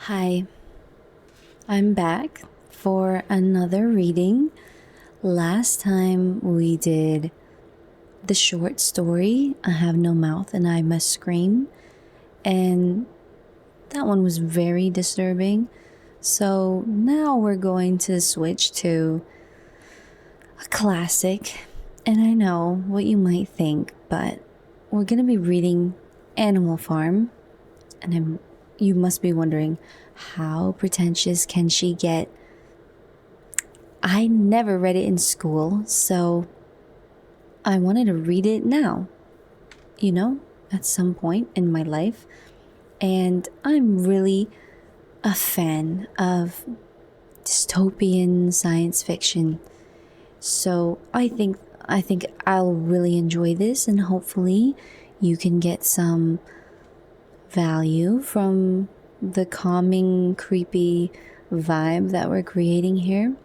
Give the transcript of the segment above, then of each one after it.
Hi, I'm back for another reading. Last time we did the short story, I Have No Mouth and I Must Scream, and that one was very disturbing. So now we're going to switch to a classic, and I know what you might think, but we're going to be reading Animal Farm, and you must be wondering, how pretentious can she get? I never read it in school, so I wanted to read it now, at some point in my life. And I'm really a fan of dystopian science fiction. So I think I'll really enjoy this, and hopefully you can get some value from the calming, creepy vibe that we're creating here.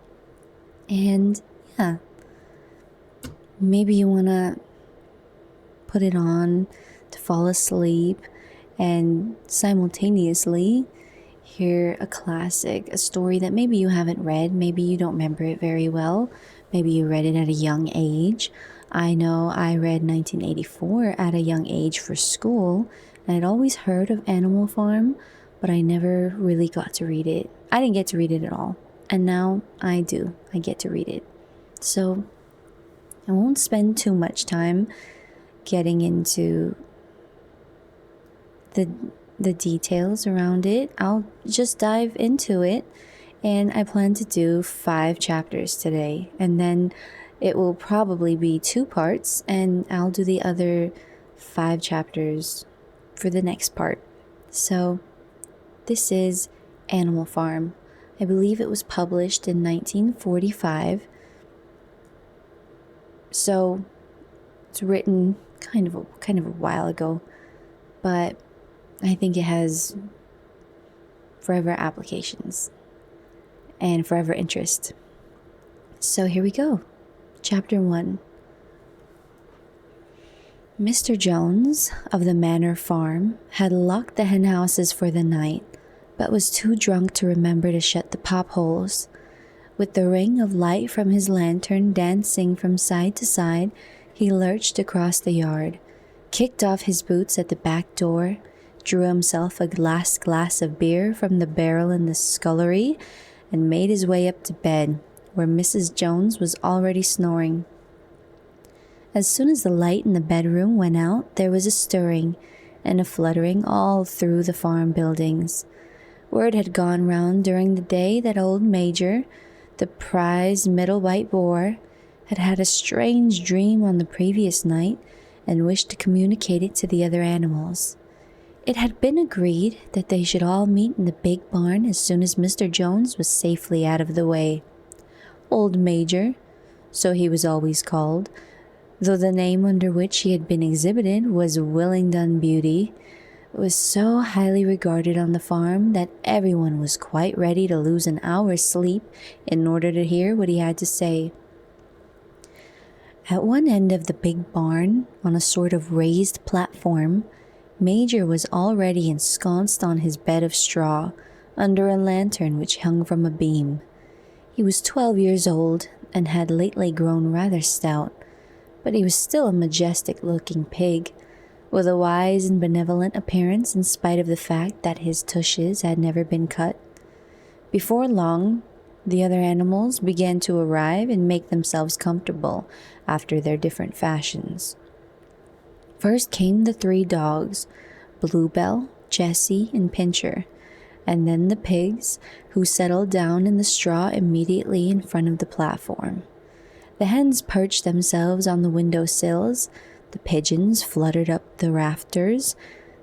And yeah, maybe you want to put it on to fall asleep and simultaneously hear a classic, a story that maybe you haven't read, maybe you don't remember it very well, maybe you read it at a young age. I know I read 1984 at a young age for school, and I'd always heard of Animal Farm, but I never really got to read it. I didn't get to read it at all, and now I do. I get to read it. So I won't spend too much time getting into the details around it. I'll just dive into it, and I plan to do 5 chapters today, and then it will probably be 2 parts, and I'll do the other 5 chapters for the next part. So this is Animal Farm. I believe it was published in 1945. So it's written kind of a while ago, but I think it has forever applications and forever interest. So here we go. Chapter 1. Mr. Jones of the Manor Farm had locked the hen houses for the night, but was too drunk to remember to shut the pop holes. With the ring of light from his lantern dancing from side to side, he lurched across the yard, kicked off his boots at the back door, drew himself a glass of beer from the barrel in the scullery, and made his way up to bed, where Mrs. Jones was already snoring. As soon as the light in the bedroom went out, there was a stirring and a fluttering all through the farm buildings. Word had gone round during the day that old Major, the prize middle white boar, had had a strange dream on the previous night and wished to communicate it to the other animals. It had been agreed that they should all meet in the big barn as soon as Mr. Jones was safely out of the way. Old Major, so he was always called, though the name under which he had been exhibited was Willingdon Beauty, was so highly regarded on the farm that everyone was quite ready to lose an hour's sleep in order to hear what he had to say. At one end of the big barn, on a sort of raised platform, Major was already ensconced on his bed of straw, under a lantern which hung from a beam. He was 12 years old, and had lately grown rather stout, but he was still a majestic-looking pig, with a wise and benevolent appearance in spite of the fact that his tushes had never been cut. Before long, the other animals began to arrive and make themselves comfortable after their different fashions. First came the 3 dogs, Bluebell, Jessie, and Pincher, and then the pigs, who settled down in the straw immediately in front of the platform. The hens perched themselves on the window sills, the pigeons fluttered up the rafters,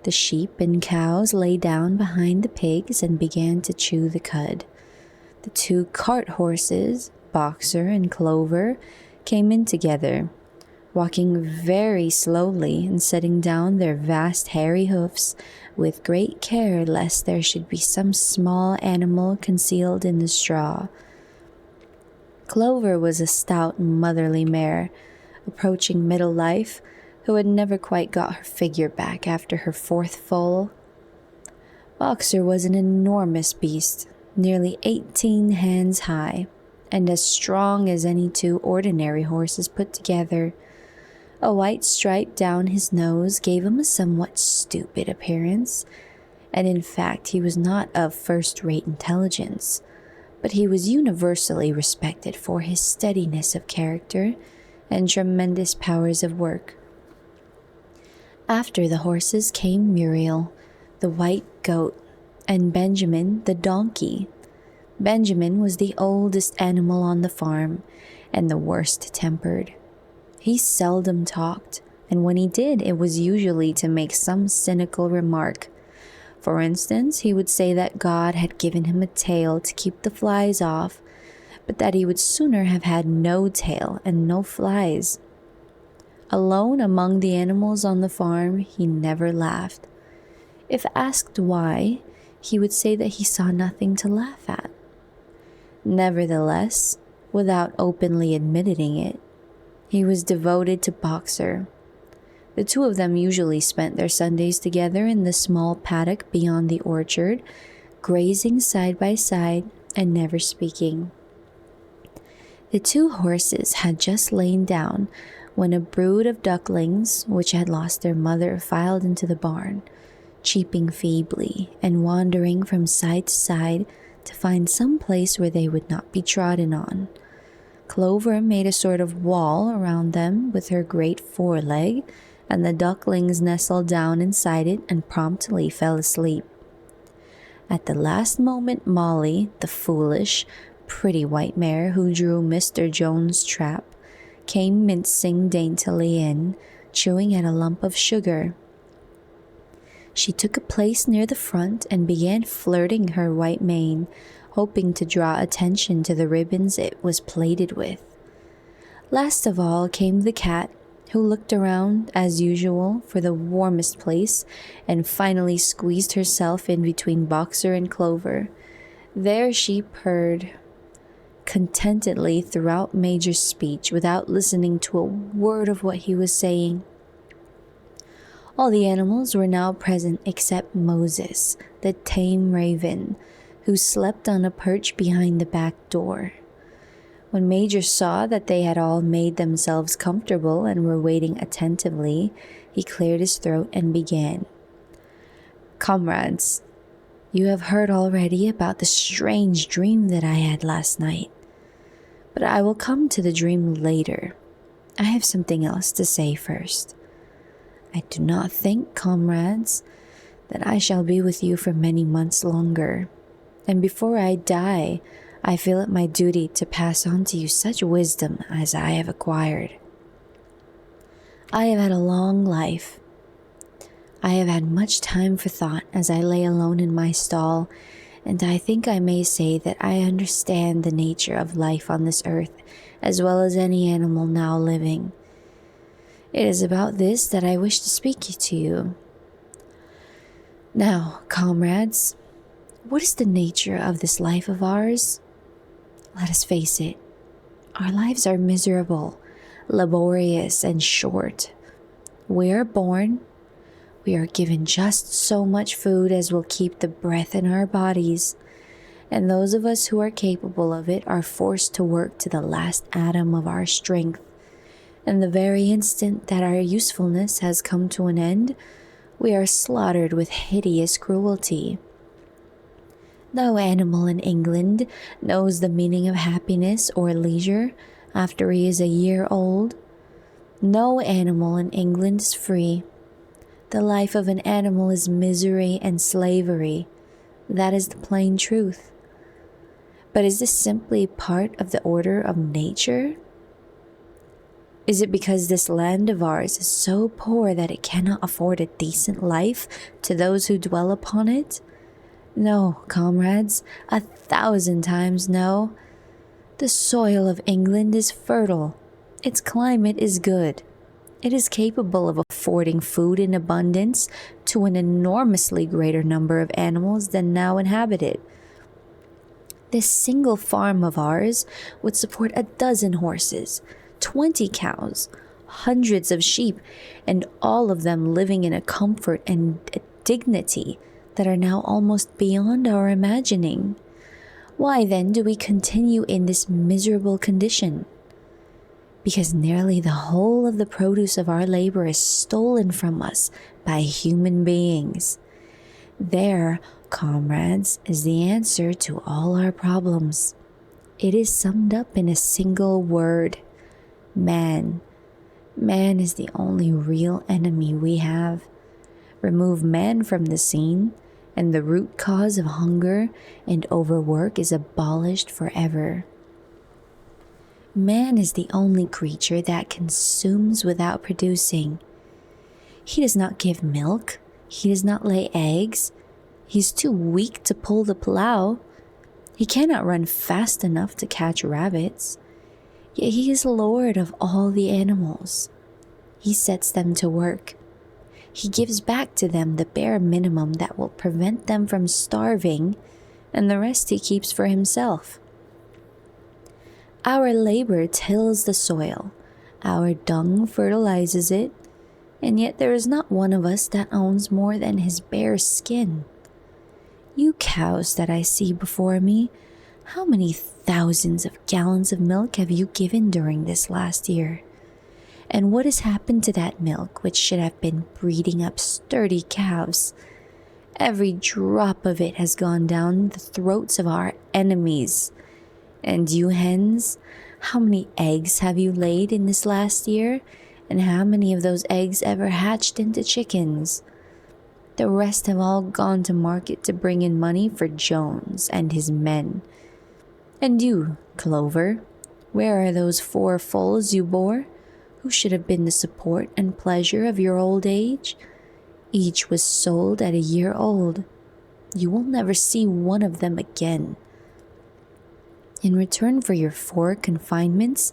the sheep and cows lay down behind the pigs and began to chew the cud. The 2 cart horses, Boxer and Clover, came in together, walking very slowly and setting down their vast hairy hoofs with great care lest there should be some small animal concealed in the straw. Clover was a stout motherly mare, approaching middle life, who had never quite got her figure back after her 4th foal. Boxer was an enormous beast, nearly 18 hands high, and as strong as any two ordinary horses put together. A white stripe down his nose gave him a somewhat stupid appearance, and in fact he was not of first-rate intelligence, but he was universally respected for his steadiness of character and tremendous powers of work. After the horses came Muriel, the white goat, and Benjamin, the donkey. Benjamin was the oldest animal on the farm and the worst-tempered. He seldom talked, and when he did, it was usually to make some cynical remark. For instance, he would say that God had given him a tail to keep the flies off, but that he would sooner have had no tail and no flies. Alone among the animals on the farm, he never laughed. If asked why, he would say that he saw nothing to laugh at. Nevertheless, without openly admitting it, he was devoted to Boxer. The two of them usually spent their Sundays together in the small paddock beyond the orchard, grazing side by side and never speaking. The two horses had just lain down when a brood of ducklings, which had lost their mother, filed into the barn, cheeping feebly and wandering from side to side to find some place where they would not be trodden on. Clover made a sort of wall around them with her great foreleg, and the ducklings nestled down inside it and promptly fell asleep. At the last moment, Molly, the foolish, pretty white mare who drew Mr. Jones' trap, came mincing daintily in, chewing at a lump of sugar. She took a place near the front and began flirting her white mane, hoping to draw attention to the ribbons it was plaited with. Last of all came the cat, who looked around, as usual, for the warmest place, and finally squeezed herself in between Boxer and Clover. There she purred contentedly throughout Major's speech without listening to a word of what he was saying. All the animals were now present except Moses, the tame raven, who slept on a perch behind the back door. When Major saw that they had all made themselves comfortable and were waiting attentively, he cleared his throat and began. "Comrades, you have heard already about the strange dream that I had last night, but I will come to the dream later. I have something else to say first. I do not think, comrades, that I shall be with you for many months longer, and before I die, I feel it my duty to pass on to you such wisdom as I have acquired. I have had a long life. I have had much time for thought as I lay alone in my stall, and I think I may say that I understand the nature of life on this earth as well as any animal now living. It is about this that I wish to speak to you. Now, comrades, what is the nature of this life of ours? Let us face it, our lives are miserable, laborious, and short. We are born. We are given just so much food as will keep the breath in our bodies, and those of us who are capable of it are forced to work to the last atom of our strength. And the very instant that our usefulness has come to an end, we are slaughtered with hideous cruelty. No animal in England knows the meaning of happiness or leisure after he is a year old. No animal in England is free. The life of an animal is misery and slavery. That is the plain truth. But is this simply part of the order of nature? Is it because this land of ours is so poor that it cannot afford a decent life to those who dwell upon it? No, comrades, 1,000 times no. The soil of England is fertile. Its climate is good. It is capable of affording food in abundance to an enormously greater number of animals than now inhabit it. This single farm of ours would support 12 horses, 20 cows, hundreds of sheep, and all of them living in a comfort and a dignity that are now almost beyond our imagining. Why then do we continue in this miserable condition? Because nearly the whole of the produce of our labor is stolen from us by human beings. There, comrades, is the answer to all our problems. It is summed up in a single word: man. Man is the only real enemy we have. Remove man from the scene, and the root cause of hunger and overwork is abolished forever. Man is the only creature that consumes without producing. He does not give milk. He does not lay eggs. He's too weak to pull the plow. He cannot run fast enough to catch rabbits. Yet he is lord of all the animals. He sets them to work. He gives back to them the bare minimum that will prevent them from starving, and the rest he keeps for himself. Our labor tills the soil, our dung fertilizes it, and yet there is not one of us that owns more than his bare skin. You cows that I see before me, how many thousands of gallons of milk have you given during this last year? And what has happened to that milk which should have been breeding up sturdy calves? Every drop of it has gone down the throats of our enemies. And you hens, how many eggs have you laid in this last year? And how many of those eggs ever hatched into chickens? The rest have all gone to market to bring in money for Jones and his men. And you, Clover, where are those 4 foals you bore, who should have been the support and pleasure of your old age? Each was sold at a year old. You will never see one of them again. In return for your 4 confinements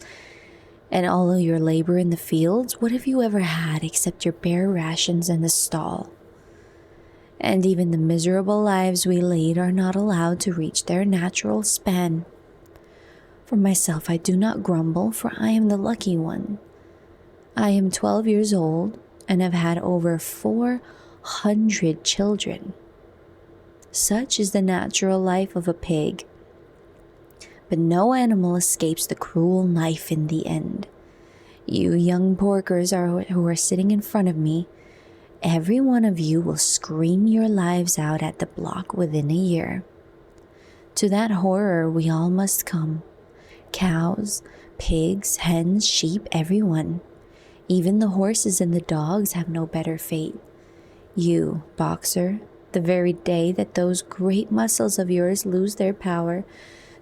and all of your labor in the fields, what have you ever had except your bare rations and the stall? And even the miserable lives we lead are not allowed to reach their natural span. For myself, I do not grumble, for I am the lucky one. I am 12 years old and have had over 400 children. Such is the natural life of a pig. But no animal escapes the cruel knife in the end. You young porkers who are sitting in front of me, every one of you will scream your lives out at the block within a year. To that horror we all must come. Cows, pigs, hens, sheep, everyone. Even the horses and the dogs have no better fate. You, boxer, the very day that those great muscles of yours lose their power,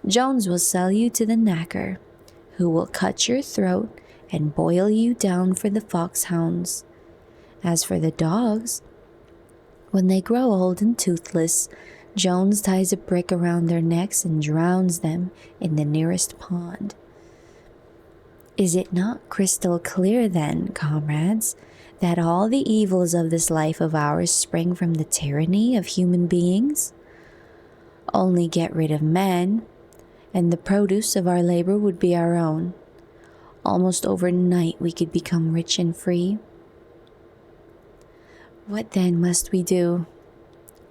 Jones will sell you to the knacker, who will cut your throat and boil you down for the foxhounds. As for the dogs, when they grow old and toothless, Jones ties a brick around their necks and drowns them in the nearest pond. Is it not crystal clear then, comrades, that all the evils of this life of ours spring from the tyranny of human beings? Only get rid of man, and the produce of our labor would be our own. Almost overnight we could become rich and free. What then must we do?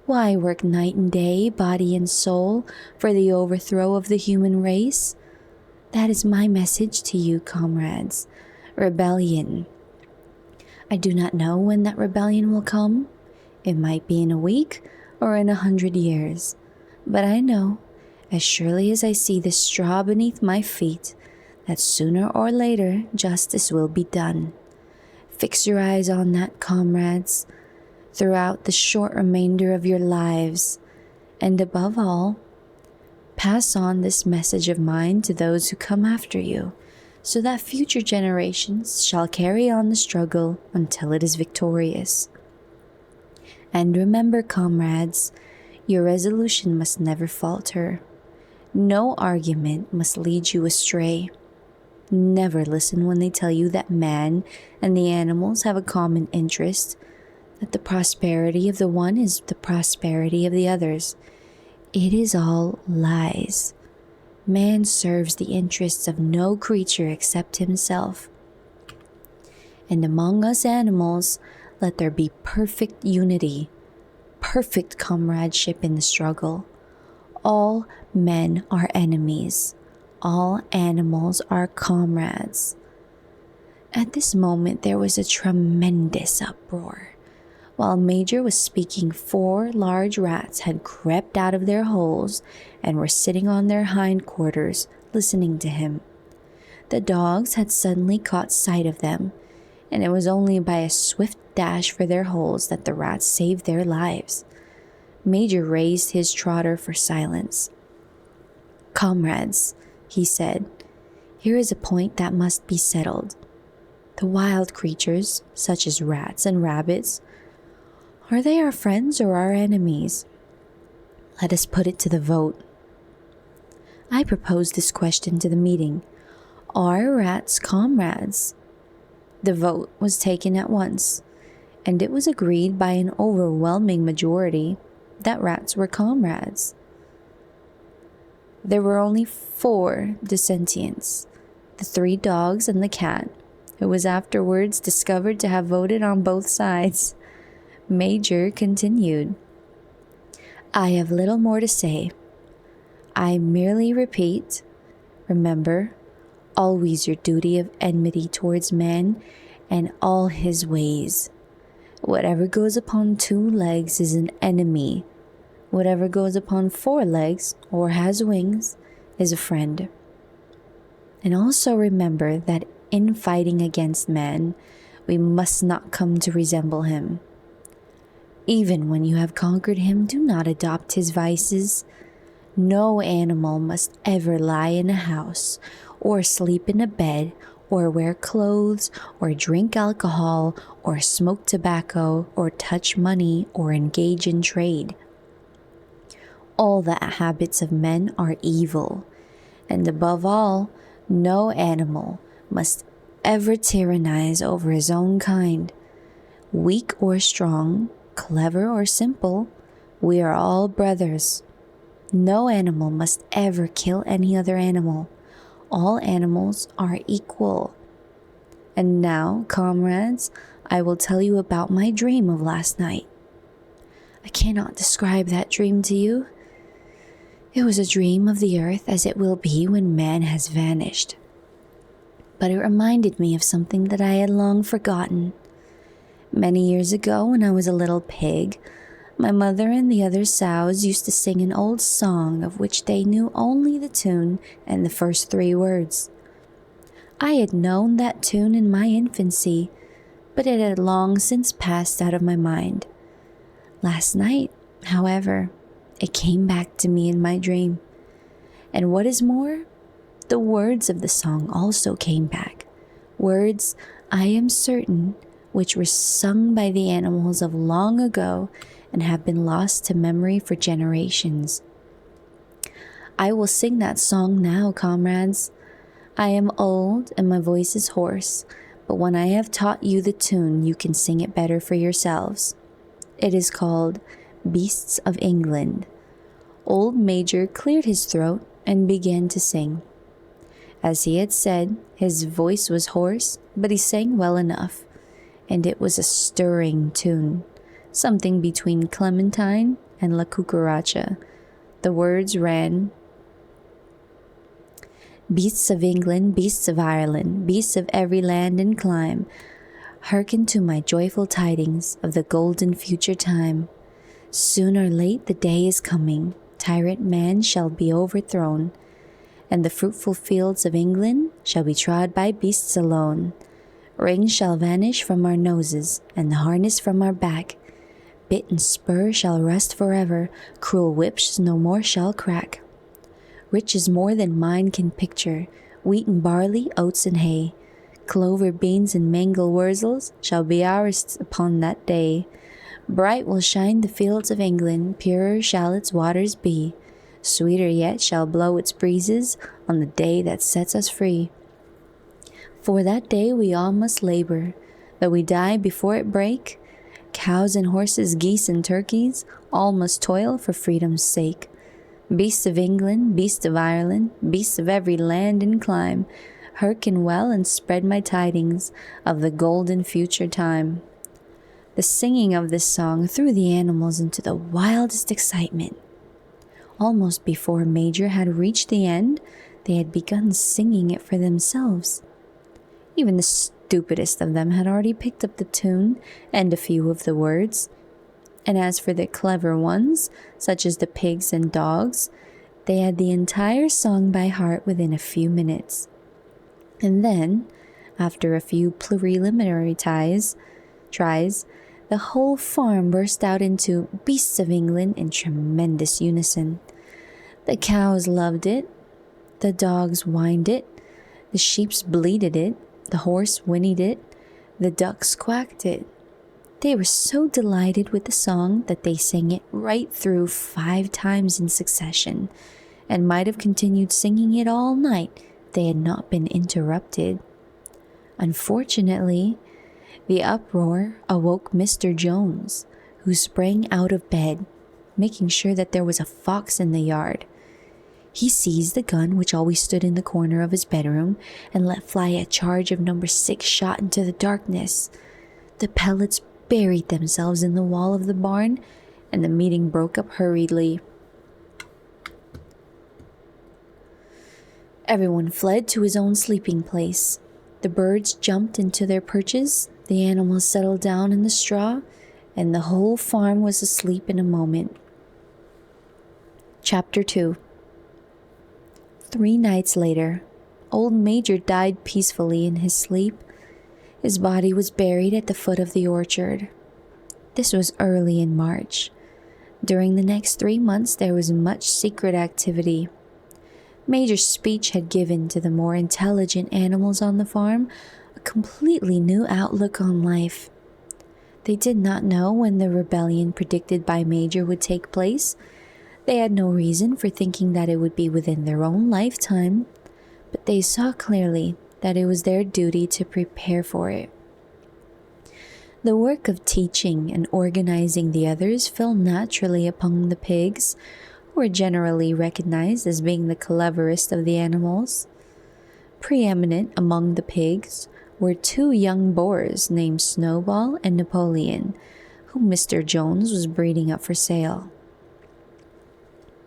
Why work night and day, body and soul, for the overthrow of the human race? That is my message to you, comrades. Rebellion. I do not know when that rebellion will come. It might be in a week or in 100 years. But I know, as surely as I see the straw beneath my feet, that sooner or later justice will be done. Fix your eyes on that, comrades, throughout the short remainder of your lives, and above all, pass on this message of mine to those who come after you, so that future generations shall carry on the struggle until it is victorious. And remember, comrades, your resolution must never falter. No argument must lead you astray. Never listen when they tell you that man and the animals have a common interest, that the prosperity of the one is the prosperity of the others. It is all lies. Man serves the interests of no creature except himself. And among us animals, let there be perfect unity. perfect comradeship in the struggle. All men are enemies. All animals are comrades. At this moment, there was a tremendous uproar. While Major was speaking, 4 large rats had crept out of their holes and were sitting on their hindquarters, listening to him. The dogs had suddenly caught sight of them, and it was only by a swift dash for their holes that the rats saved their lives. Major raised his trotter for silence. "Comrades," he said, "here is a point that must be settled. The wild creatures, such as rats and rabbits, are they our friends or our enemies? Let us put it to the vote." I proposed this question to the meeting. Are rats comrades? The vote was taken at once, and it was agreed by an overwhelming majority that rats were comrades. There were only 4 dissentients, the 3 dogs and the cat, who was afterwards discovered to have voted on both sides. Major continued, "I have little more to say. I merely repeat, remember always your duty of enmity towards man and all his ways. Whatever goes upon 2 legs is an enemy. Whatever goes upon 4 legs or has wings is a friend. And also remember that in fighting against man, we must not come to resemble him. Even when you have conquered him, do not adopt his vices. No animal must ever lie in a house, or sleep in a bed, or wear clothes, or drink alcohol, or smoke tobacco, or touch money, or engage in trade. All the habits of men are evil, and above all, no animal must ever tyrannize over his own kind. Weak or strong, clever or simple, we are all brothers. No animal must ever kill any other animal. All animals are equal. And now, comrades, I will tell you about my dream of last night. I cannot describe that dream to you. It was a dream of the earth as it will be when man has vanished. But it reminded me of something that I had long forgotten. Many years ago, when I was a little pig, my mother and the other sows used to sing an old song of which they knew only the tune and the first 3 words. I had known that tune in my infancy, but it had long since passed out of my mind. Last night, however, it came back to me in my dream. And what is more, the words of the song also came back. Words, I am certain, which were sung by the animals of long ago and have been lost to memory for generations. I will sing that song now, comrades. I am old and my voice is hoarse, but when I have taught you the tune, you can sing it better for yourselves. It is called Beasts of England. Old Major cleared his throat and began to sing. As he had said, his voice was hoarse, but he sang well enough, and it was a stirring tune, something between Clementine and La Cucaracha. The words ran, Beasts of England, beasts of Ireland, beasts of every land and clime, hearken to my joyful tidings of the golden future time. Soon or late the day is coming, tyrant man shall be overthrown, and the fruitful fields of England shall be trod by beasts alone. Rings shall vanish from our noses, and the harness from our back. Bit and spur shall rust forever, cruel whips no more shall crack. Riches more than mind can picture, wheat and barley, oats and hay, clover, beans, and mangel wurzels shall be ours upon that day. Bright will shine the fields of England, purer shall its waters be, sweeter yet shall blow its breezes on the day that sets us free. For that day we all must labor, though we die before it break. Cows and horses, geese and turkeys, all must toil for freedom's sake. Beasts of England, beasts of Ireland, beasts of every land and clime, hearken well and spread my tidings of the golden future time. The singing of this song threw the animals into the wildest excitement. Almost before Major had reached the end, they had begun singing it for themselves. Even the stupidest of them had already picked up the tune and a few of the words. And as for the clever ones, such as the pigs and dogs, they had the entire song by heart within a few minutes. And then, after a few preliminary tries, the whole farm burst out into Beasts of England in tremendous unison. The cows loved it, the dogs whined it, the sheep bleated it, the horse whinnied it, the ducks quacked it. They were so delighted with the song that they sang it right through 5 times in succession, and might have continued singing it all night if they had not been interrupted. Unfortunately, the uproar awoke Mr. Jones, who sprang out of bed, making sure that there was a fox in the yard. He seized the gun which always stood in the corner of his bedroom and let fly a charge of number 6 shot into the darkness. The pellets buried themselves in the wall of the barn, and the meeting broke up hurriedly. Everyone fled to his own sleeping place. The birds jumped into their perches, the animals settled down in the straw, and the whole farm was asleep in a moment. Chapter 2. 3 nights later, old Major died peacefully in his sleep. His body was buried at the foot of the orchard. This was early in March. During the next 3 months, there was much secret activity. Major's speech had given to the more intelligent animals on the farm a completely new outlook on life. They did not know when the rebellion predicted by Major would take place. They had no reason for thinking that it would be within their own lifetime, but they saw clearly that it was their duty to prepare for it. The work of teaching and organizing the others fell naturally upon the pigs, who were generally recognized as being the cleverest of the animals. Preeminent among the pigs were 2 young boars named Snowball and Napoleon, whom Mr. Jones was breeding up for sale.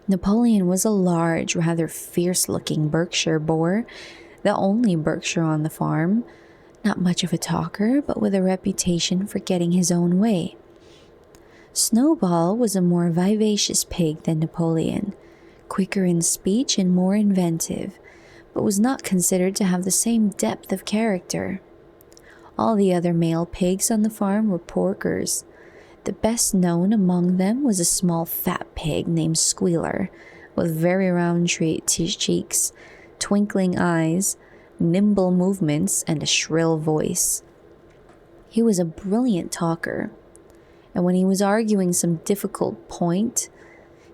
Napoleon was a large, rather fierce-looking Berkshire boar, the only Berkshire on the farm, not much of a talker, but with a reputation for getting his own way. Snowball was a more vivacious pig than Napoleon, quicker in speech and more inventive, but was not considered to have the same depth of character. All the other male pigs on the farm were porkers. The best known among them was a small fat pig named Squealer, with very round cheeks, twinkling eyes, nimble movements, and a shrill voice. He was a brilliant talker, and when he was arguing some difficult point,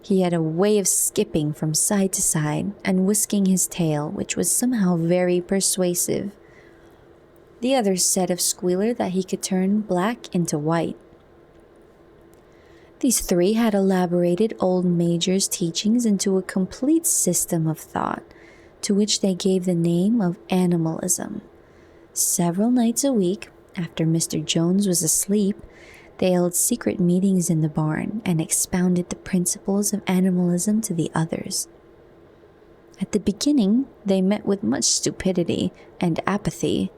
he had a way of skipping from side to side and whisking his tail, which was somehow very persuasive. The others said of Squealer that he could turn black into white. These 3 had elaborated old Major's teachings into a complete system of thought, to which they gave the name of animalism. Several nights a week, after Mr. Jones was asleep, they held secret meetings in the barn and expounded the principles of animalism to the others. At the beginning, they met with much stupidity and apathy.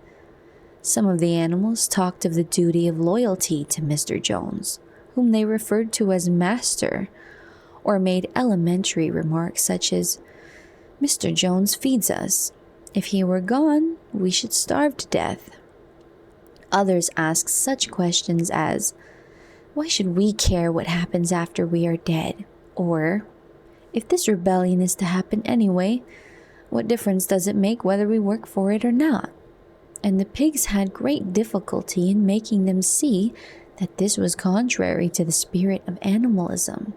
Some of the animals talked of the duty of loyalty to Mr. Jones, whom they referred to as Master, or made elementary remarks such as, "Mr. Jones feeds us. If he were gone, we should starve to death." Others asked such questions as, "Why should we care what happens after we are dead?" Or, "If this rebellion is to happen anyway, what difference does it make whether we work for it or not?" And the pigs had great difficulty in making them see that this was contrary to the spirit of animalism.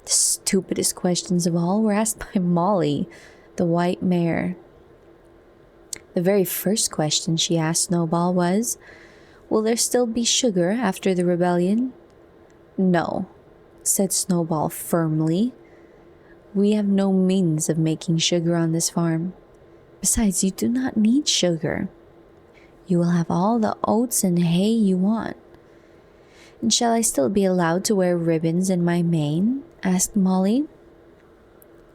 The stupidest questions of all were asked by Molly, the white mare. The very first question she asked Snowball was, "Will there still be sugar after the rebellion?" "No," said Snowball firmly. "We have no means of making sugar on this farm. Besides, you do not need sugar. You will have all the oats and hay you want. And shall I still be allowed to wear ribbons in my mane? Asked Molly.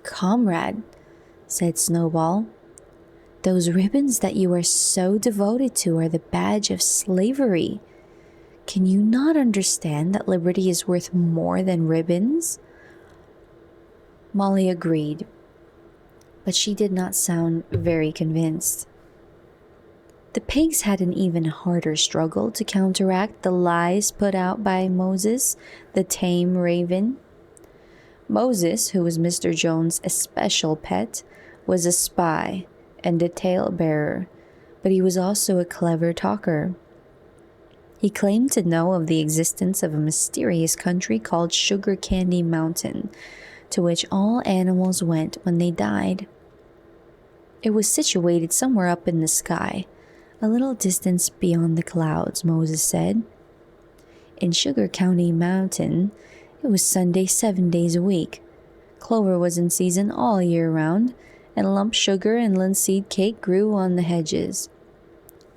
Comrade, said Snowball, those ribbons that you are so devoted to are the badge of slavery. Can you not understand that liberty is worth more than ribbons? Molly agreed, but she did not sound very convinced. The pigs had an even harder struggle to counteract the lies put out by Moses, the tame raven. Moses, who was Mr. Jones' especial pet, was a spy and a tale-bearer, but he was also a clever talker. He claimed to know of the existence of a mysterious country called Sugar Candy Mountain, to which all animals went when they died. It was situated somewhere up in the sky, a little distance beyond the clouds, Moses said. In Sugar Candy Mountain, it was Sunday 7 days a week. Clover was in season all year round, and lump sugar and linseed cake grew on the hedges.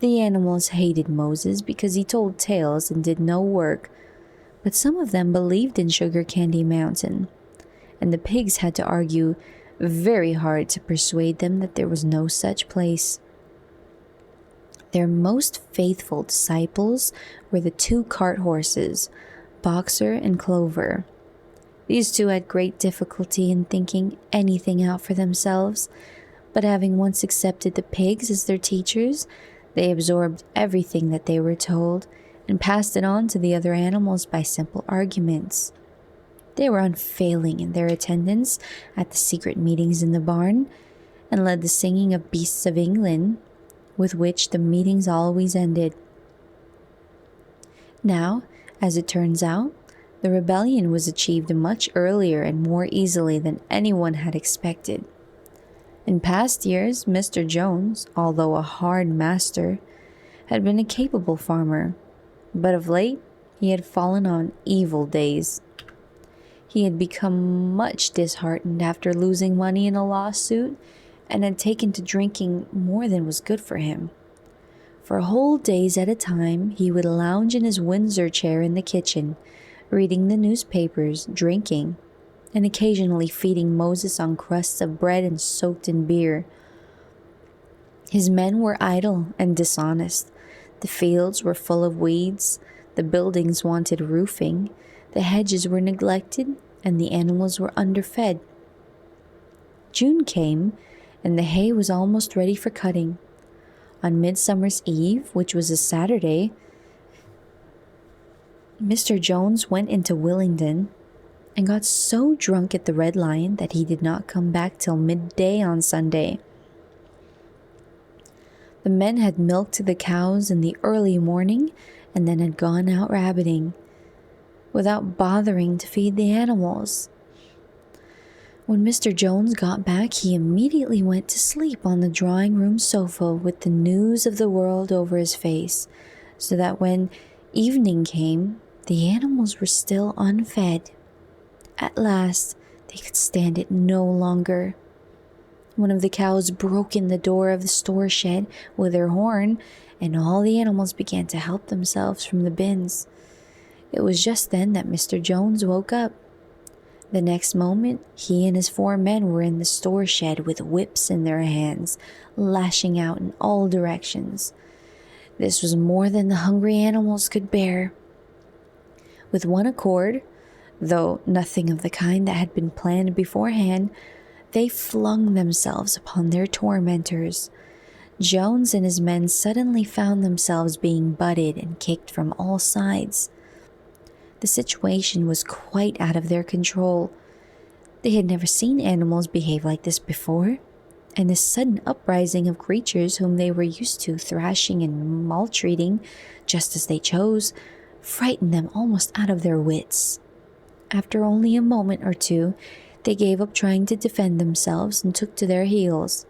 The animals hated Moses because he told tales and did no work, but some of them believed in Sugar Candy Mountain, and the pigs had to argue very hard to persuade them that there was no such place. Their most faithful disciples were the 2 cart horses, Boxer and Clover. These 2 had great difficulty in thinking anything out for themselves, but having once accepted the pigs as their teachers, they absorbed everything that they were told and passed it on to the other animals by simple arguments. They were unfailing in their attendance at the secret meetings in the barn, and led the singing of Beasts of England, with which the meetings always ended. Now, as it turns out, the rebellion was achieved much earlier and more easily than anyone had expected. In past years, Mr. Jones, although a hard master, had been a capable farmer, but of late he had fallen on evil days. He had become much disheartened after losing money in a lawsuit, and had taken to drinking more than was good for him. For whole days at a time, he would lounge in his Windsor chair in the kitchen, reading the newspapers, drinking, and occasionally feeding Moses on crusts of bread and soaked in beer. His men were idle and dishonest. The fields were full of weeds, the buildings wanted roofing, the hedges were neglected, and the animals were underfed. June came, and the hay was almost ready for cutting. On Midsummer's Eve, which was a Saturday, Mr. Jones went into Willingdon and got so drunk at the Red Lion that he did not come back till midday on Sunday. The men had milked the cows in the early morning and then had gone out rabbiting, without bothering to feed the animals. When Mr. Jones got back, he immediately went to sleep on the drawing-room sofa with the news of the world over his face, so that when evening came, the animals were still unfed. At last, they could stand it no longer. One of the cows broke in the door of the store shed with her horn, and all the animals began to help themselves from the bins. It was just then that Mr. Jones woke up. The next moment, he and his 4 men were in the store shed with whips in their hands, lashing out in all directions. This was more than the hungry animals could bear. With one accord, though nothing of the kind that had been planned beforehand, they flung themselves upon their tormentors. Jones and his men suddenly found themselves being butted and kicked from all sides. The situation was quite out of their control. They had never seen animals behave like this before, and this sudden uprising of creatures whom they were used to thrashing and maltreating just as they chose frightened them almost out of their wits. After only a moment or 2, they gave up trying to defend themselves and took to their heels.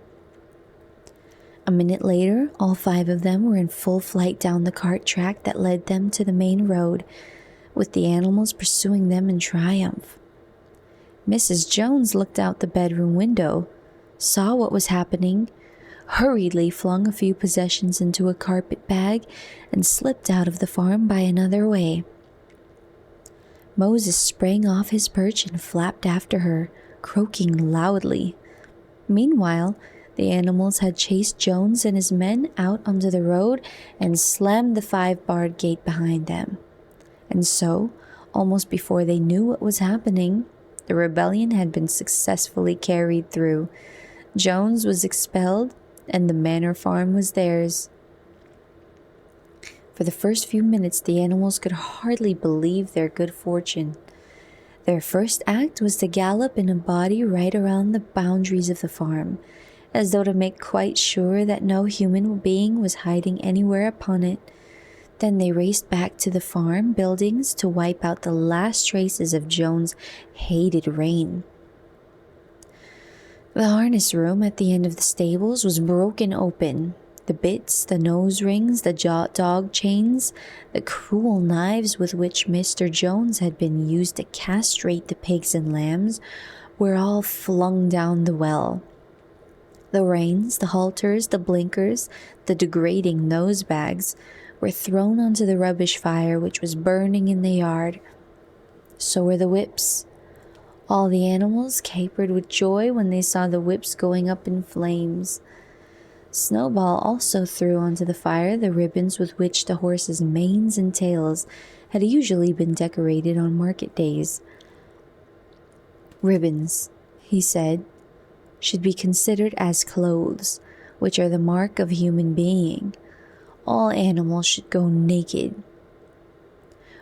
A minute later, all 5 of them were in full flight down the cart track that led them to the main road, with the animals pursuing them in triumph. Mrs. Jones looked out the bedroom window, saw what was happening, hurriedly flung a few possessions into a carpet bag, and slipped out of the farm by another way. Moses sprang off his perch and flapped after her, croaking loudly. Meanwhile, the animals had chased Jones and his men out onto the road and slammed the 5-barred gate behind them. And so, almost before they knew what was happening, the rebellion had been successfully carried through. Jones was expelled, and the manor farm was theirs. For the first few minutes, the animals could hardly believe their good fortune. Their first act was to gallop in a body right around the boundaries of the farm, as though to make quite sure that no human being was hiding anywhere upon it. Then they raced back to the farm buildings to wipe out the last traces of Jones' hated reign. The harness room at the end of the stables was broken open. The bits, the nose rings, the dog chains, the cruel knives with which Mr. Jones had been used to castrate the pigs and lambs were all flung down the well. The reins, the halters, the blinkers, the degrading nose bags were thrown onto the rubbish fire which was burning in the yard. So were the whips. All the animals capered with joy when they saw the whips going up in flames. Snowball also threw onto the fire the ribbons with which the horses' manes and tails had usually been decorated on market days. Ribbons, he said, should be considered as clothes, which are the mark of human being. All animals should go naked.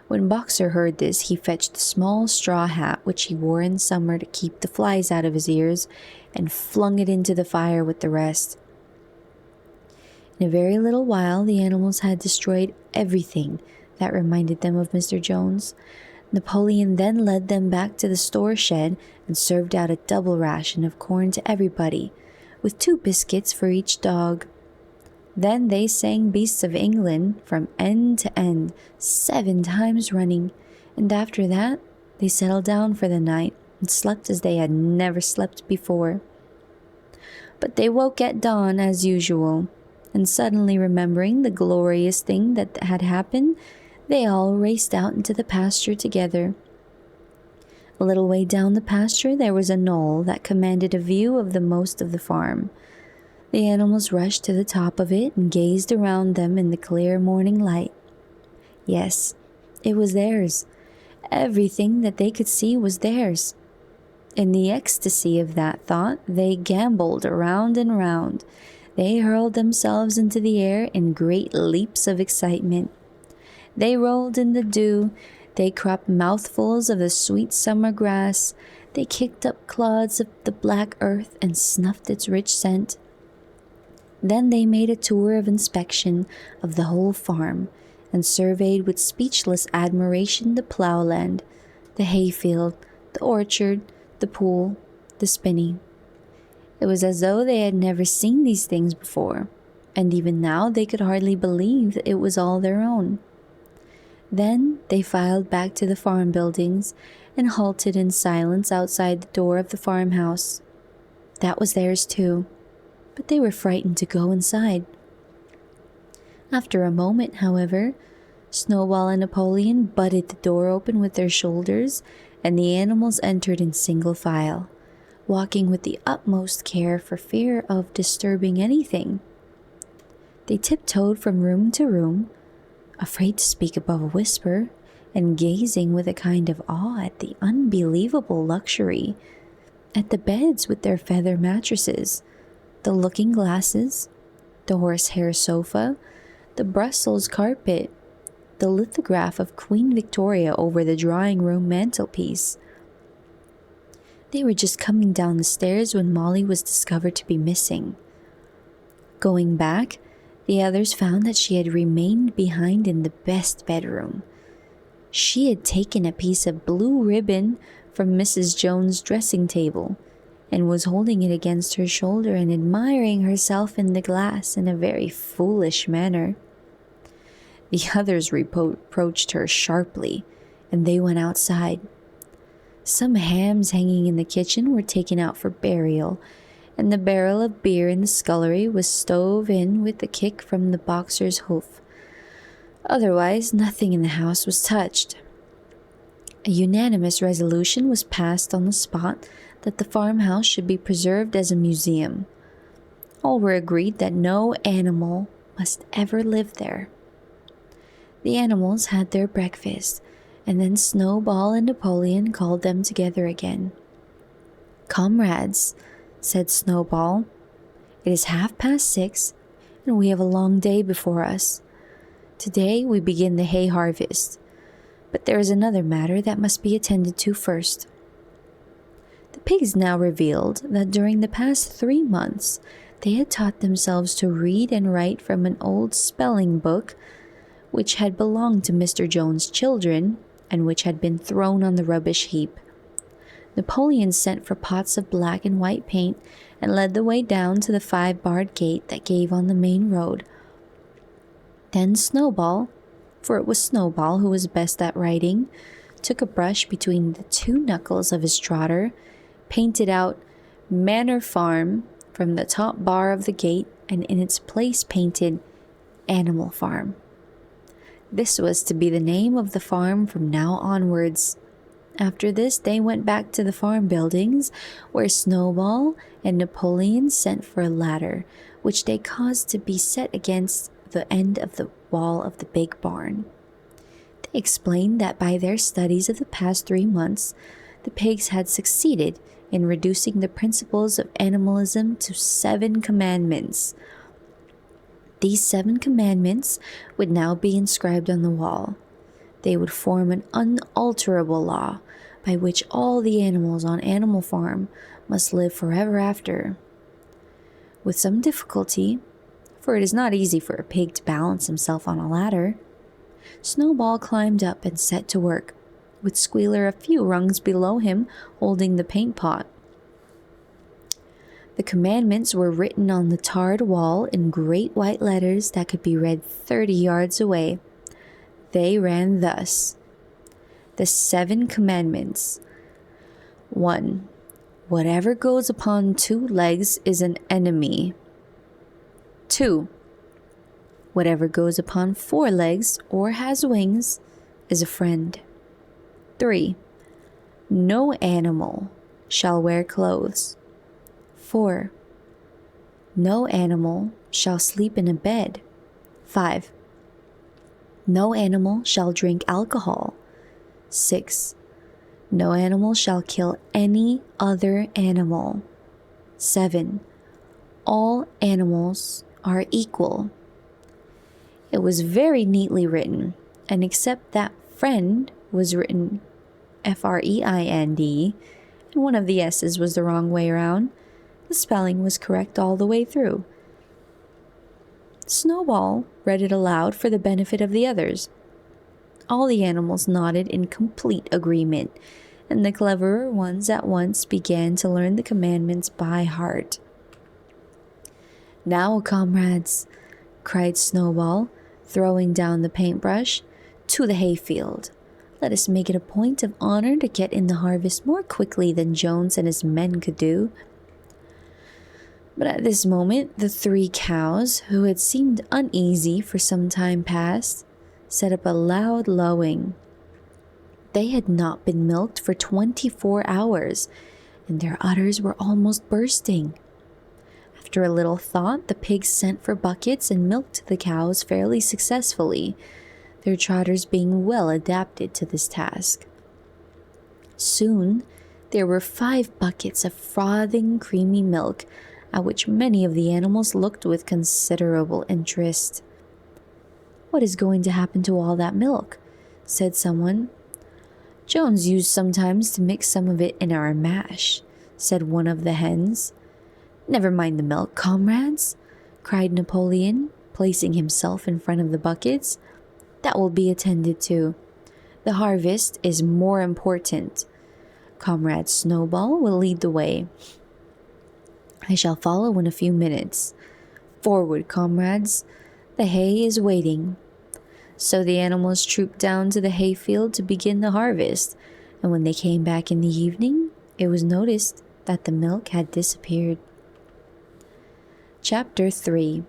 When Boxer heard this, he fetched a small straw hat which he wore in summer to keep the flies out of his ears, and flung it into the fire with the rest. In a very little while, the animals had destroyed everything that reminded them of Mr. Jones. Napoleon then led them back to the store shed and served out a double ration of corn to everybody, with 2 biscuits for each dog. Then they sang Beasts of England from end to end 7 times running, and after that they settled down for the night and slept as they had never slept before. But they woke at dawn as usual, and suddenly remembering the glorious thing that had happened, they all raced out into the pasture together. A little way down the pasture there was a knoll that commanded a view of the most of the farm. The animals rushed to the top of it and gazed around them in the clear morning light. Yes, it was theirs. Everything that they could see was theirs. In the ecstasy of that thought, they gamboled around and round. They hurled themselves into the air in great leaps of excitement. They rolled in the dew. They cropped mouthfuls of the sweet summer grass. They kicked up clods of the black earth and snuffed its rich scent. Then they made a tour of inspection of the whole farm, and surveyed with speechless admiration the ploughland, the hayfield, the orchard, the pool, the spinney. It was as though they had never seen these things before, and even now they could hardly believe that it was all their own. Then they filed back to the farm buildings and halted in silence outside the door of the farmhouse. That was theirs too, but they were frightened to go inside. After a moment, however, Snowball and Napoleon butted the door open with their shoulders, and the animals entered in single file, walking with the utmost care for fear of disturbing anything. They tiptoed from room to room, afraid to speak above a whisper, and gazing with a kind of awe at the unbelievable luxury, at the beds with their feather mattresses, the looking-glasses, the horsehair sofa, the Brussels carpet, the lithograph of Queen Victoria over the drawing-room mantelpiece. They were just coming down the stairs when Molly was discovered to be missing. Going back, the others found that she had remained behind in the best bedroom. She had taken a piece of blue ribbon from Mrs. Jones' dressing table, and was holding it against her shoulder and admiring herself in the glass in a very foolish manner. The others reproached her sharply, and they went outside. Some hams hanging in the kitchen were taken out for burial, and the barrel of beer in the scullery was stove in with a kick from the Boxer's hoof. Otherwise, nothing in the house was touched. A unanimous resolution was passed on the spot that the farmhouse should be preserved as a museum. All were agreed that no animal must ever live there. The animals had their breakfast, and then Snowball and Napoleon called them together again. "Comrades," said Snowball, "it is 6:30, and we have a long day before us. Today we begin the hay harvest, but there is another matter that must be attended to first." The pigs now revealed that during the past 3 months they had taught themselves to read and write from an old spelling book which had belonged to Mr. Jones's children and which had been thrown on the rubbish heap. Napoleon sent for pots of black and white paint and led the way down to the 5-barred gate that gave on the main road. Then Snowball, for it was Snowball who was best at writing, took a brush between the 2 knuckles of his trotter, painted out "Manor Farm" from the top bar of the gate, and in its place painted "Animal Farm." This was to be the name of the farm from now onwards. After this, they went back to the farm buildings, where Snowball and Napoleon sent for a ladder, which they caused to be set against the end of the wall of the big barn. They explained that by their studies of the past 3 months, the pigs had succeeded in reducing the principles of animalism to 7 commandments. These 7 commandments would now be inscribed on the wall. They would form an unalterable law by which all the animals on Animal Farm must live forever after. With some difficulty, for it is not easy for a pig to balance himself on a ladder, Snowball climbed up and set to work, with Squealer a few rungs below him holding the paint pot. The commandments were written on the tarred wall in great white letters that could be read 30 yards away. They ran thus: The 7 commandments. 1. Whatever goes upon 2 legs is an enemy. 2. Whatever goes upon 4 legs or has wings is a friend. 3. No animal shall wear clothes. 4. No animal shall sleep in a bed. 5. No animal shall drink alcohol. 6. No animal shall kill any other animal. 7. All animals are equal. It was very neatly written, and except that friend was written FREIND, and one of the S's was the wrong way around, the spelling was correct all the way through. Snowball read it aloud for the benefit of the others. All the animals nodded in complete agreement, and the cleverer ones at once began to learn the commandments by heart. "Now, comrades," cried Snowball, throwing down the paintbrush, "to the hayfield. Let us make it a point of honor to get in the harvest more quickly than Jones and his men could do." But at this moment, the 3 cows, who had seemed uneasy for some time past, set up a loud lowing. They had not been milked for 24 hours, and their udders were almost bursting. After a little thought, the pigs sent for buckets and milked the cows fairly successfully, their trotters being well adapted to this task. Soon, there were 5 buckets of frothing, creamy milk, at which many of the animals looked with considerable interest. "What is going to happen to all that milk?" said someone. "Jones used sometimes to mix some of it in our mash," said one of the hens. "Never mind the milk, comrades," cried Napoleon, placing himself in front of the buckets. "That will be attended to. The harvest is more important. Comrade Snowball will lead the way. I shall follow in a few minutes. Forward, comrades. The hay is waiting." So the animals trooped down to the hayfield to begin the harvest, and when they came back in the evening, it was noticed that the milk had disappeared. Chapter 3.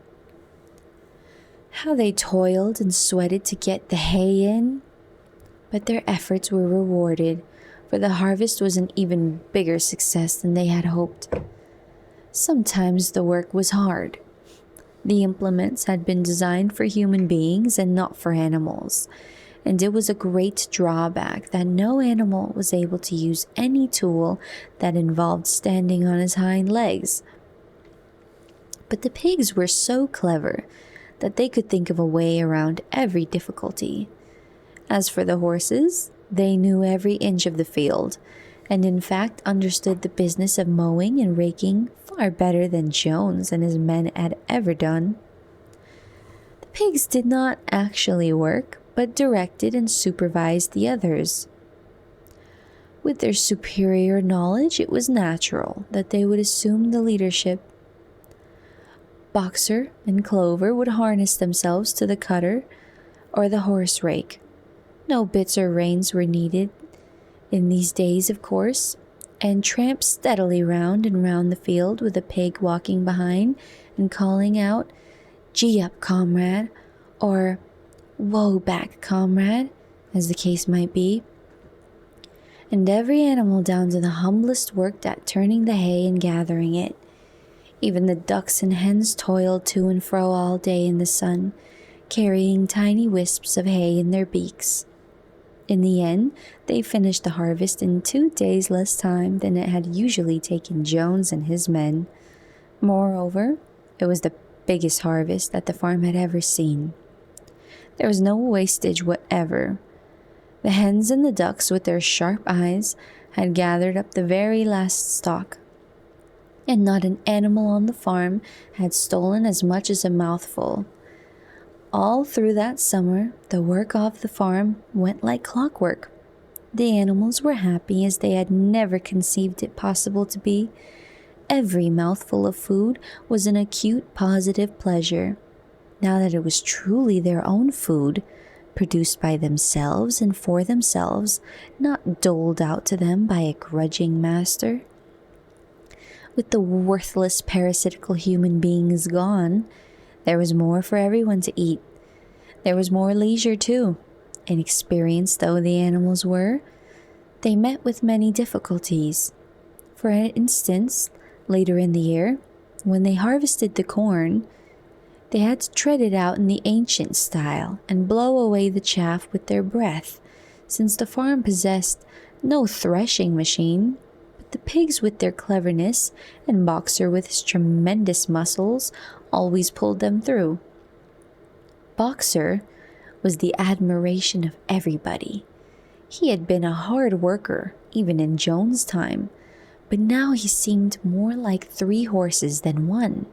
How they toiled and sweated to get the hay in. But their efforts were rewarded, for the harvest was an even bigger success than they had hoped. Sometimes the work was hard. The implements had been designed for human beings and not for animals, and it was a great drawback that no animal was able to use any tool that involved standing on his hind legs. But the pigs were so clever that they could think of a way around every difficulty. As for the horses, they knew every inch of the field, and in fact understood the business of mowing and raking far better than Jones and his men had ever done. The pigs did not actually work, but directed and supervised the others. With their superior knowledge, it was natural that they would assume the leadership. Boxer and Clover would harness themselves to the cutter or the horse rake. No bits or reins were needed in these days, of course, and tramped steadily round and round the field with a pig walking behind and calling out, "Gee up, comrade," or "Whoa back, comrade," as the case might be. And every animal down to the humblest worked at turning the hay and gathering it. Even the ducks and hens toiled to and fro all day in the sun, carrying tiny wisps of hay in their beaks. In the end, they finished the harvest in 2 days less time than it had usually taken Jones and his men. Moreover, it was the biggest harvest that the farm had ever seen. There was no wastage whatever. The hens and the ducks, with their sharp eyes, had gathered up the very last stalk, and not an animal on the farm had stolen as much as a mouthful. All through that summer, the work of the farm went like clockwork. The animals were happy as they had never conceived it possible to be. Every mouthful of food was an acute positive pleasure, now that it was truly their own food, produced by themselves and for themselves, not doled out to them by a grudging master. With the worthless parasitical human beings gone, there was more for everyone to eat. There was more leisure too. Inexperienced though the animals were, they met with many difficulties. For instance, later in the year, when they harvested the corn, they had to tread it out in the ancient style and blow away the chaff with their breath, since the farm possessed no threshing machine. But the pigs, with their cleverness, and Boxer with his tremendous muscles, always pulled them through. Boxer was the admiration of everybody. He had been a hard worker, even in Jones' time, but now he seemed more like 3 horses than 1.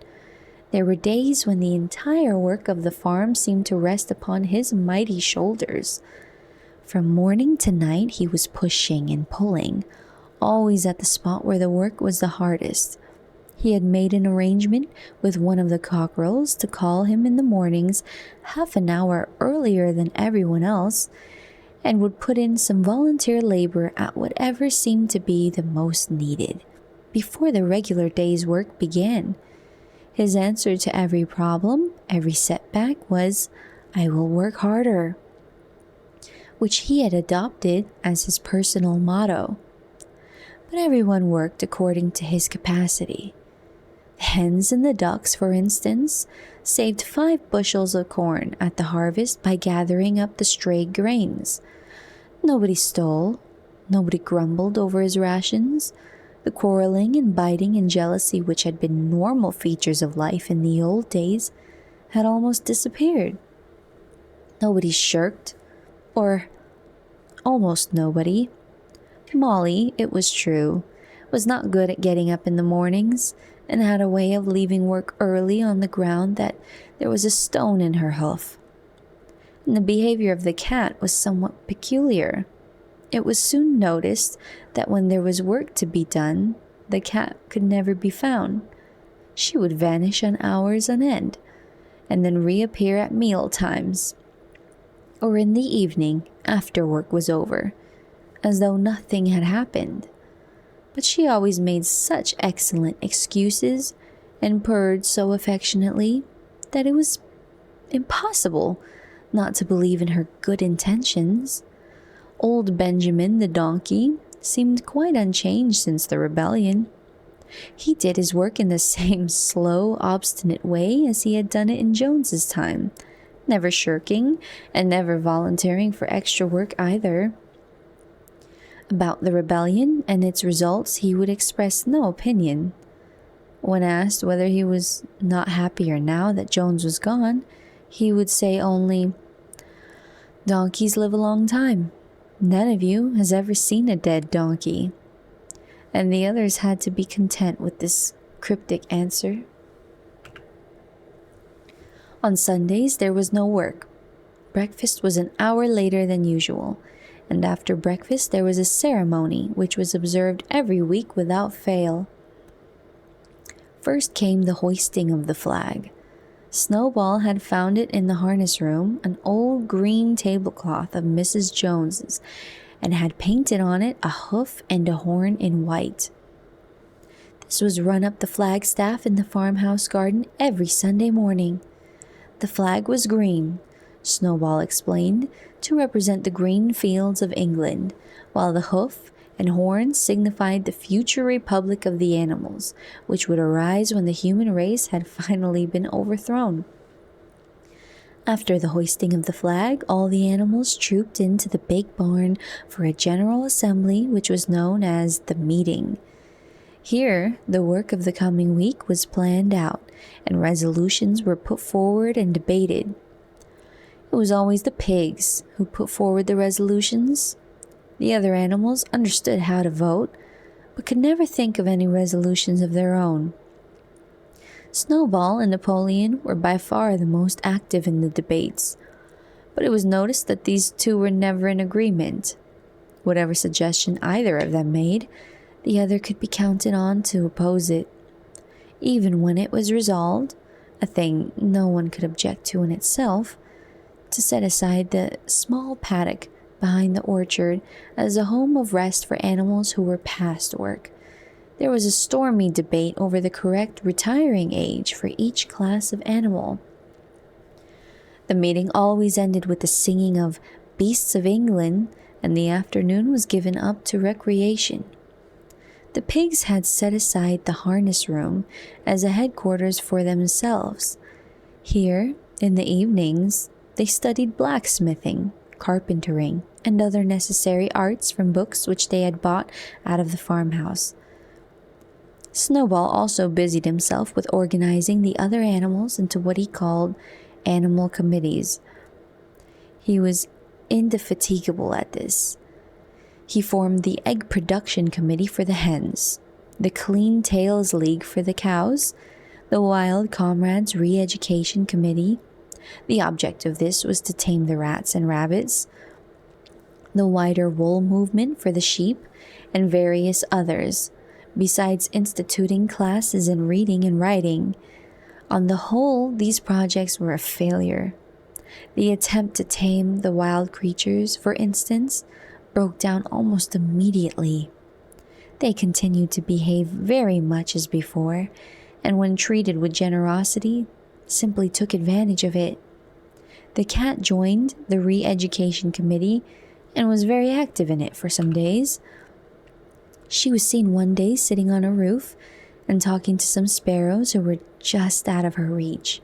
There were days when the entire work of the farm seemed to rest upon his mighty shoulders. From morning to night he was pushing and pulling, always at the spot where the work was the hardest. He had made an arrangement with one of the cockerels to call him in the mornings half an hour earlier than everyone else, and would put in some volunteer labor at whatever seemed to be the most needed, before the regular day's work began. His answer to every problem, every setback, was, "I will work harder," which he had adopted as his personal motto. But everyone worked according to his capacity. The hens and the ducks, for instance, saved 5 bushels of corn at the harvest by gathering up the stray grains. Nobody stole, nobody grumbled over his rations. The quarreling and biting and jealousy, which had been normal features of life in the old days, had almost disappeared. Nobody shirked, or almost nobody. Molly, it was true, was not good at getting up in the mornings, and had a way of leaving work early on the ground that there was a stone in her hoof. And the behavior of the cat was somewhat peculiar. It was soon noticed that when there was work to be done, the cat could never be found. She would vanish on hours on end, and then reappear at meal times, or in the evening after work was over, as though nothing had happened. But she always made such excellent excuses and purred so affectionately that it was impossible not to believe in her good intentions. Old Benjamin the donkey seemed quite unchanged since the rebellion. He did his work in the same slow, obstinate way as he had done it in Jones's time, never shirking and never volunteering for extra work either. About the rebellion and its results, he would express no opinion. When asked whether he was not happier now that Jones was gone, he would say only, "Donkeys live a long time. None of you has ever seen a dead donkey." And the others had to be content with this cryptic answer. On Sundays, there was no work. Breakfast was an hour later than usual, and after breakfast there was a ceremony which was observed every week without fail. First came the hoisting of the flag. Snowball had found it in the harness room, an old green tablecloth of Mrs. Jones's, and had painted on it a hoof and a horn in white. This was run up the flagstaff in the farmhouse garden every Sunday morning. The flag was green, Snowball explained, to represent the green fields of England, while the hoof and horn signified the future republic of the animals, which would arise when the human race had finally been overthrown. After the hoisting of the flag, all the animals trooped into the big barn for a general assembly which was known as the meeting. Here, the work of the coming week was planned out, and resolutions were put forward and debated. It was always the pigs who put forward the resolutions. The other animals understood how to vote, but could never think of any resolutions of their own. Snowball and Napoleon were by far the most active in the debates, but it was noticed that these two were never in agreement. Whatever suggestion either of them made, the other could be counted on to oppose it. Even when it was resolved, a thing no one could object to in itself, to set aside the small paddock behind the orchard as a home of rest for animals who were past work, there was a stormy debate over the correct retiring age for each class of animal. The meeting always ended with the singing of Beasts of England, and the afternoon was given up to recreation. The pigs had set aside the harness room as a headquarters for themselves. Here, in the evenings, they studied blacksmithing, carpentering, and other necessary arts from books which they had bought out of the farmhouse. Snowball also busied himself with organizing the other animals into what he called animal committees. He was indefatigable at this. He formed the Egg Production Committee for the hens, the Clean Tails League for the cows, the Wild Comrades Re-Education Committee. The object of this was to tame the rats and rabbits, the Wider Wool Movement for the sheep, and various others, besides instituting classes in reading and writing. On the whole, these projects were a failure. The attempt to tame the wild creatures, for instance, broke down almost immediately. They continued to behave very much as before, and when treated with generosity, simply took advantage of it. The cat joined the Re-Education Committee and was very active in it for some days. She was seen one day sitting on a roof and talking to some sparrows who were just out of her reach.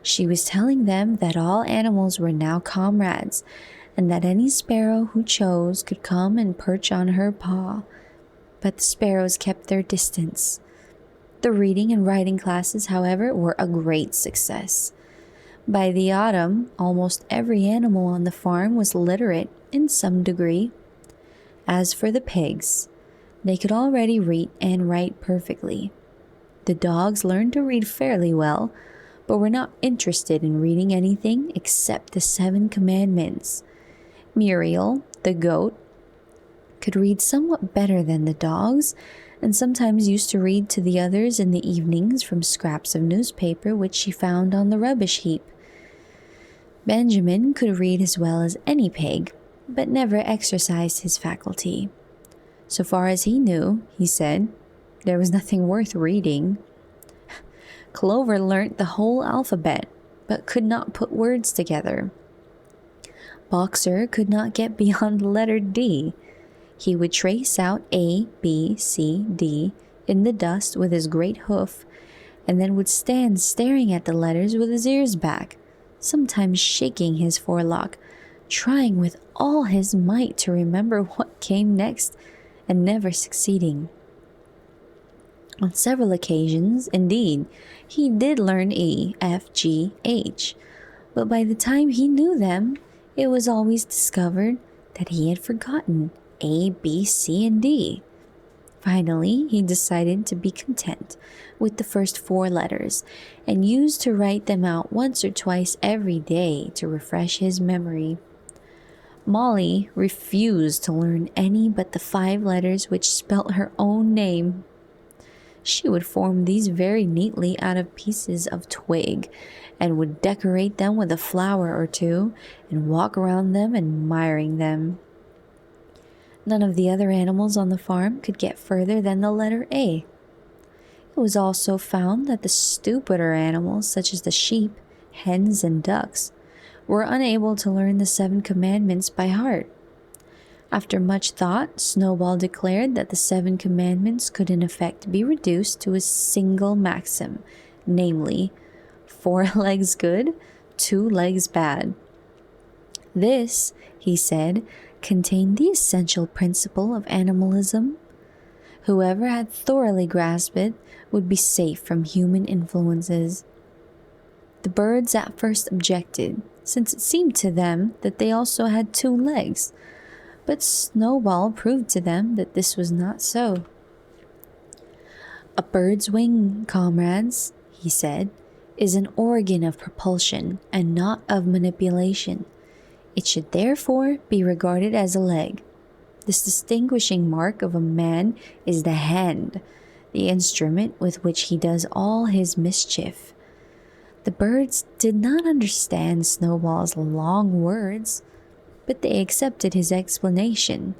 She was telling them that all animals were now comrades, and that any sparrow who chose could come and perch on her paw. But the sparrows kept their distance. The reading and writing classes, however, were a great success. By the autumn, almost every animal on the farm was literate in some degree. As for the pigs, they could already read and write perfectly. The dogs learned to read fairly well, but were not interested in reading anything except the 7 Commandments. Muriel, the goat, could read somewhat better than the dogs, and sometimes used to read to the others in the evenings from scraps of newspaper which she found on the rubbish heap. Benjamin could read as well as any pig, but never exercised his faculty. So far as he knew, he said, there was nothing worth reading. Clover learnt the whole alphabet, but could not put words together. Boxer could not get beyond the letter D. He would trace out A, B, C, D in the dust with his great hoof, and then would stand staring at the letters with his ears back, sometimes shaking his forelock, trying with all his might to remember what came next, and never succeeding. On several occasions, indeed, he did learn E, F, G, H, but by the time he knew them, it was always discovered that he had forgotten A, B, C, and D. Finally, he decided to be content with the first 4 letters and used to write them out once or twice every day to refresh his memory. Molly refused to learn any but the 5 letters which spelt her own name. She would form these very neatly out of pieces of twig, and would decorate them with a flower or two, and walk around them admiring them. None of the other animals on the farm could get further than the letter A. It was also found that the stupider animals, such as the sheep, hens, and ducks, were unable to learn the 7 commandments by heart. After much thought, Snowball declared that the 7 commandments could in effect be reduced to a single maxim, namely, 4 legs good, 2 legs bad. This, he said, contained the essential principle of animalism. Whoever had thoroughly grasped it would be safe from human influences. The birds at first objected, since it seemed to them that they also had 2 legs, but Snowball proved to them that this was not so. A bird's wing, comrades, he said, is an organ of propulsion and not of manipulation. It should therefore be regarded as a leg. This distinguishing mark of a man is the hand, the instrument with which he does all his mischief. The birds did not understand Snowball's long words, but they accepted his explanation,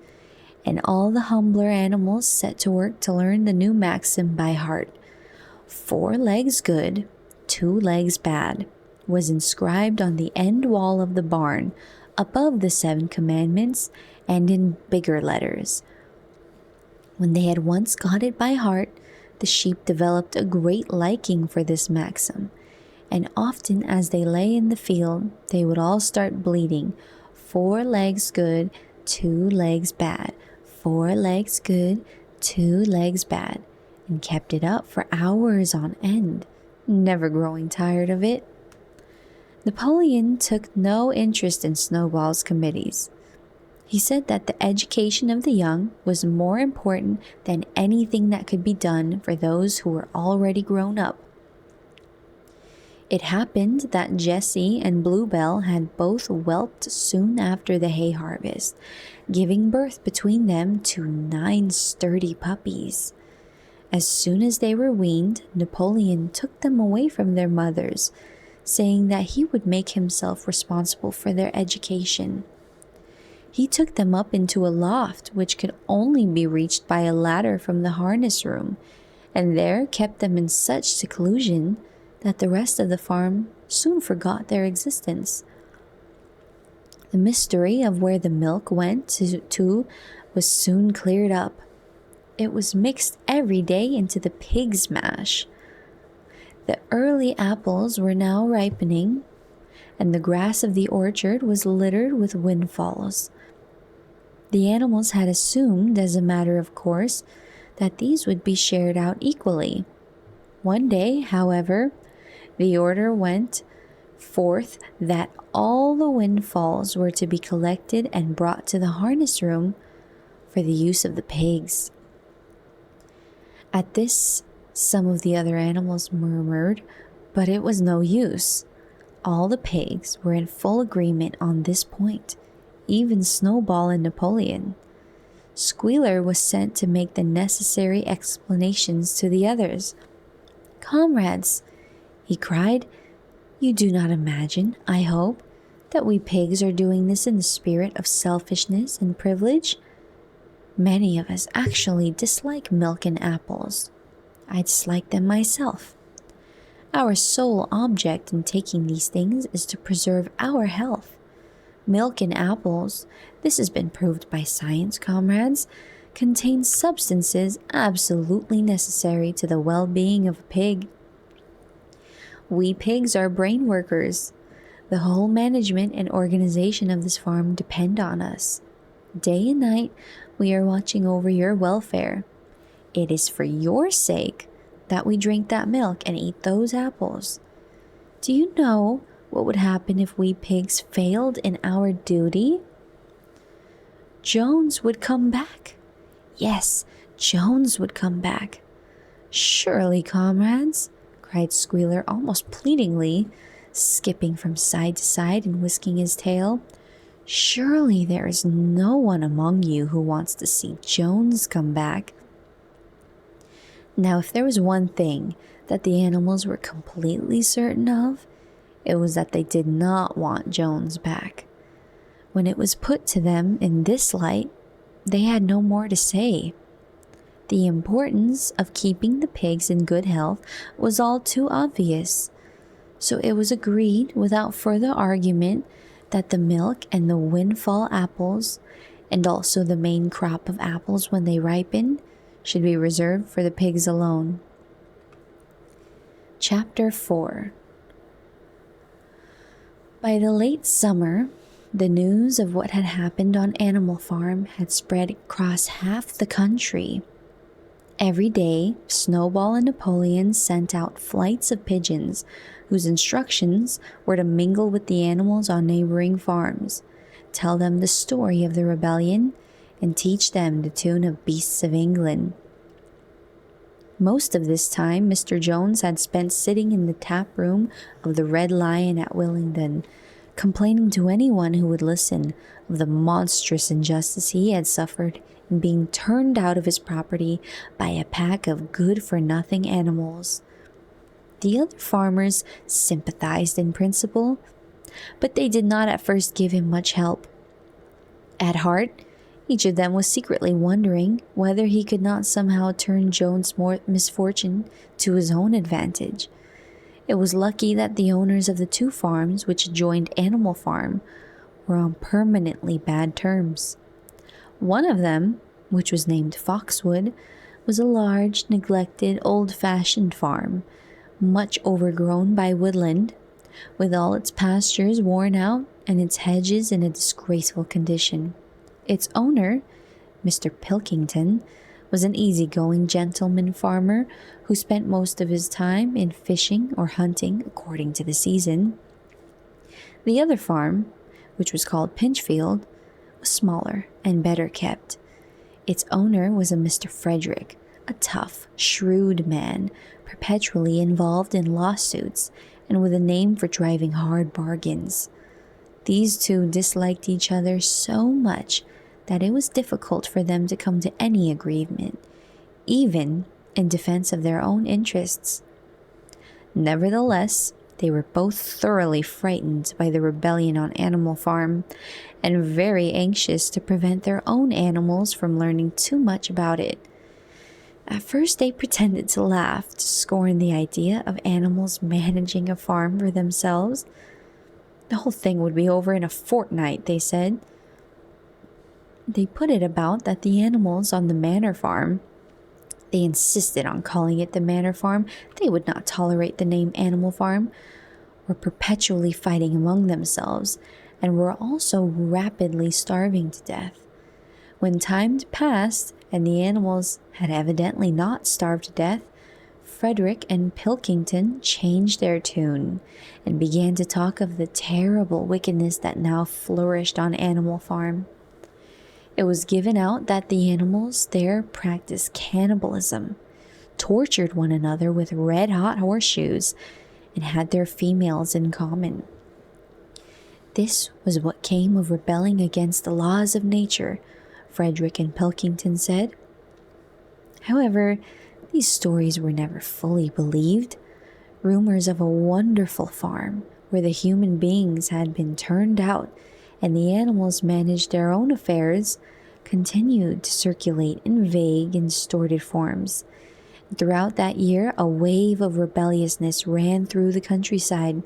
and all the humbler animals set to work to learn the new maxim by heart. 4 legs good, 2 legs bad, was inscribed on the end wall of the barn, above the 7 commandments, and in bigger letters. When they had once got it by heart, the sheep developed a great liking for this maxim, and often as they lay in the field, they would all start bleating, 4 legs good, 2 legs bad, 4 legs good, 2 legs bad, and kept it up for hours on end, never growing tired of it. Napoleon took no interest in Snowball's committees. He said that the education of the young was more important than anything that could be done for those who were already grown up. It happened that Jessie and Bluebell had both whelped soon after the hay harvest, giving birth between them to 9 sturdy puppies. As soon as they were weaned, Napoleon took them away from their mothers, saying that he would make himself responsible for their education. He took them up into a loft which could only be reached by a ladder from the harness room, and there kept them in such seclusion that the rest of the farm soon forgot their existence. The mystery of where the milk went to was soon cleared up. It was mixed every day into the pig's mash. The early apples were now ripening, and the grass of the orchard was littered with windfalls. The animals had assumed, as a matter of course, that these would be shared out equally. One day, however, the order went forth that all the windfalls were to be collected and brought to the harness room for the use of the pigs. At this, some of the other animals murmured, but it was no use. All the pigs were in full agreement on this point, even Snowball and Napoleon. Squealer was sent to make the necessary explanations to the others. "Comrades," he cried, "you do not imagine, I hope, that we pigs are doing this in the spirit of selfishness and privilege? Many of us actually dislike milk and apples. I dislike them myself. Our sole object in taking these things is to preserve our health. Milk and apples, this has been proved by science, comrades, contain substances absolutely necessary to the well being of a pig. We pigs are brain workers. The whole management and organization of this farm depend on us. Day and night, we are watching over your welfare. It is for your sake that we drink that milk and eat those apples. Do you know what would happen if we pigs failed in our duty? Jones would come back. Yes, Jones would come back. Surely, comrades, cried Squealer almost pleadingly, skipping from side to side and whisking his tail. Surely there is no one among you who wants to see Jones come back. Now, if there was one thing that the animals were completely certain of, it was that they did not want Jones back. When it was put to them in this light, they had no more to say. The importance of keeping the pigs in good health was all too obvious. So it was agreed without further argument that the milk and the windfall apples, and also the main crop of apples when they ripen, should be reserved for the pigs alone. Chapter 4. By the late summer, the news of what had happened on Animal Farm had spread across half the country. Every day, Snowball and Napoleon sent out flights of pigeons whose instructions were to mingle with the animals on neighboring farms, tell them the story of the rebellion, and teach them the tune of Beasts of England. Most of this time, Mr. Jones had spent sitting in the tap room of the Red Lion at Willingdon, complaining to anyone who would listen of the monstrous injustice he had suffered in being turned out of his property by a pack of good-for-nothing animals. The other farmers sympathized in principle, but they did not at first give him much help. At heart, each of them was secretly wondering whether he could not somehow turn Jones' misfortune to his own advantage. It was lucky that the owners of the two farms which adjoined Animal Farm were on permanently bad terms. One of them, which was named Foxwood, was a large, neglected, old-fashioned farm, much overgrown by woodland, with all its pastures worn out and its hedges in a disgraceful condition. Its owner, Mr. Pilkington, was an easy-going gentleman farmer who spent most of his time in fishing or hunting according to the season. The other farm, which was called Pinchfield, was smaller and better kept. Its owner was a Mr. Frederick, a tough, shrewd man, perpetually involved in lawsuits and with a name for driving hard bargains. These two disliked each other so much that it was difficult for them to come to any agreement, even in defense of their own interests. Nevertheless, they were both thoroughly frightened by the rebellion on Animal Farm, and very anxious to prevent their own animals from learning too much about it. At first they pretended to laugh, to scorn the idea of animals managing a farm for themselves. The whole thing would be over in a fortnight, they said. They put it about that the animals on the Manor Farm, they insisted on calling it the Manor Farm, they would not tolerate the name Animal Farm, were perpetually fighting among themselves, and were also rapidly starving to death. When time passed, and the animals had evidently not starved to death, Frederick and Pilkington changed their tune, and began to talk of the terrible wickedness that now flourished on Animal Farm. It was given out that the animals there practiced cannibalism, tortured one another with red-hot horseshoes, and had their females in common. This was what came of rebelling against the laws of nature, Frederick and Pilkington said. However, these stories were never fully believed. Rumors of a wonderful farm where the human beings had been turned out and the animals managed their own affairs continued to circulate in vague and distorted forms. Throughout that year, a wave of rebelliousness ran through the countryside.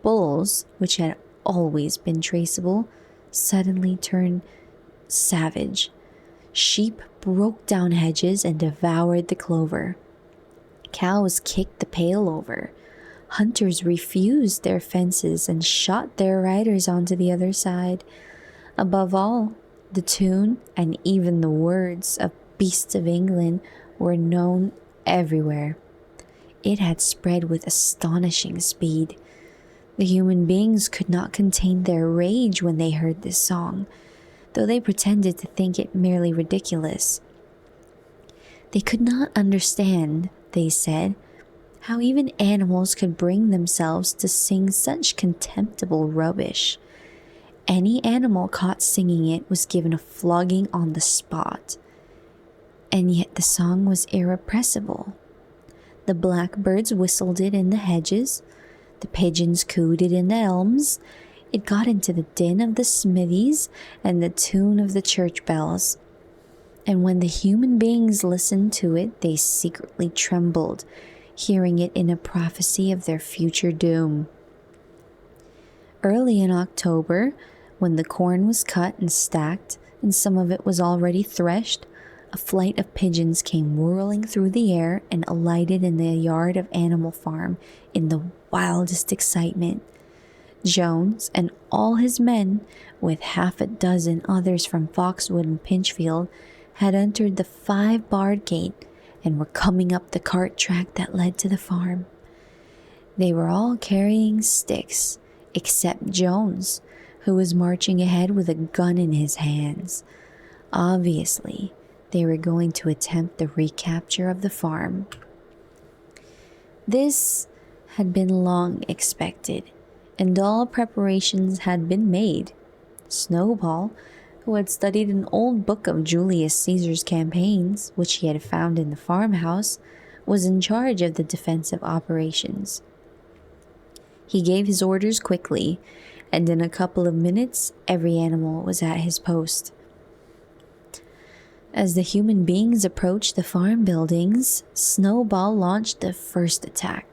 Bulls, which had always been traceable, suddenly turned savage. Sheep broke down hedges and devoured the clover. Cows kicked the pail over. Hunters refused their fences and shot their riders onto the other side. Above all, the tune and even the words of Beasts of England were known everywhere. It had spread with astonishing speed. The human beings could not contain their rage when they heard this song, though they pretended to think it merely ridiculous. They could not understand, they said, how even animals could bring themselves to sing such contemptible rubbish. Any animal caught singing it was given a flogging on the spot. And yet the song was irrepressible. The blackbirds whistled it in the hedges, the pigeons cooed it in the elms, it got into the din of the smithies and the tune of the church bells. And when the human beings listened to it, they secretly trembled, hearing it in a prophecy of their future doom. Early in October, when the corn was cut and stacked, and some of it was already threshed, a flight of pigeons came whirling through the air and alighted in the yard of Animal Farm in the wildest excitement. Jones and all his men, with half a dozen others from Foxwood and Pinchfield, had entered the 5-barred gate and were coming up the cart track that led to the farm. They were all carrying sticks, except Jones, who was marching ahead with a gun in his hands. Obviously, they were going to attempt the recapture of the farm. This had been long expected, and all preparations had been made. Snowball, who had studied an old book of Julius Caesar's campaigns, which he had found in the farmhouse, was in charge of the defensive operations. He gave his orders quickly, and in a couple of minutes every animal was at his post. As the human beings approached the farm buildings, Snowball launched the first attack.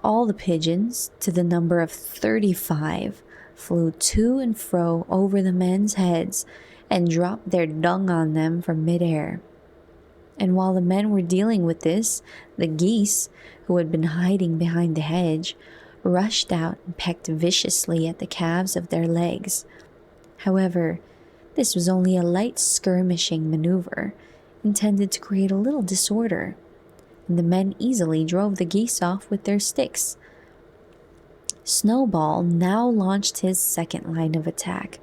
All the pigeons, to the number of 35, flew to and fro over the men's heads and dropped their dung on them from midair. And while the men were dealing with this, the geese, who had been hiding behind the hedge, rushed out and pecked viciously at the calves of their legs. However, this was only a light skirmishing maneuver, intended to create a little disorder, and the men easily drove the geese off with their sticks. Snowball now launched his second line of attack.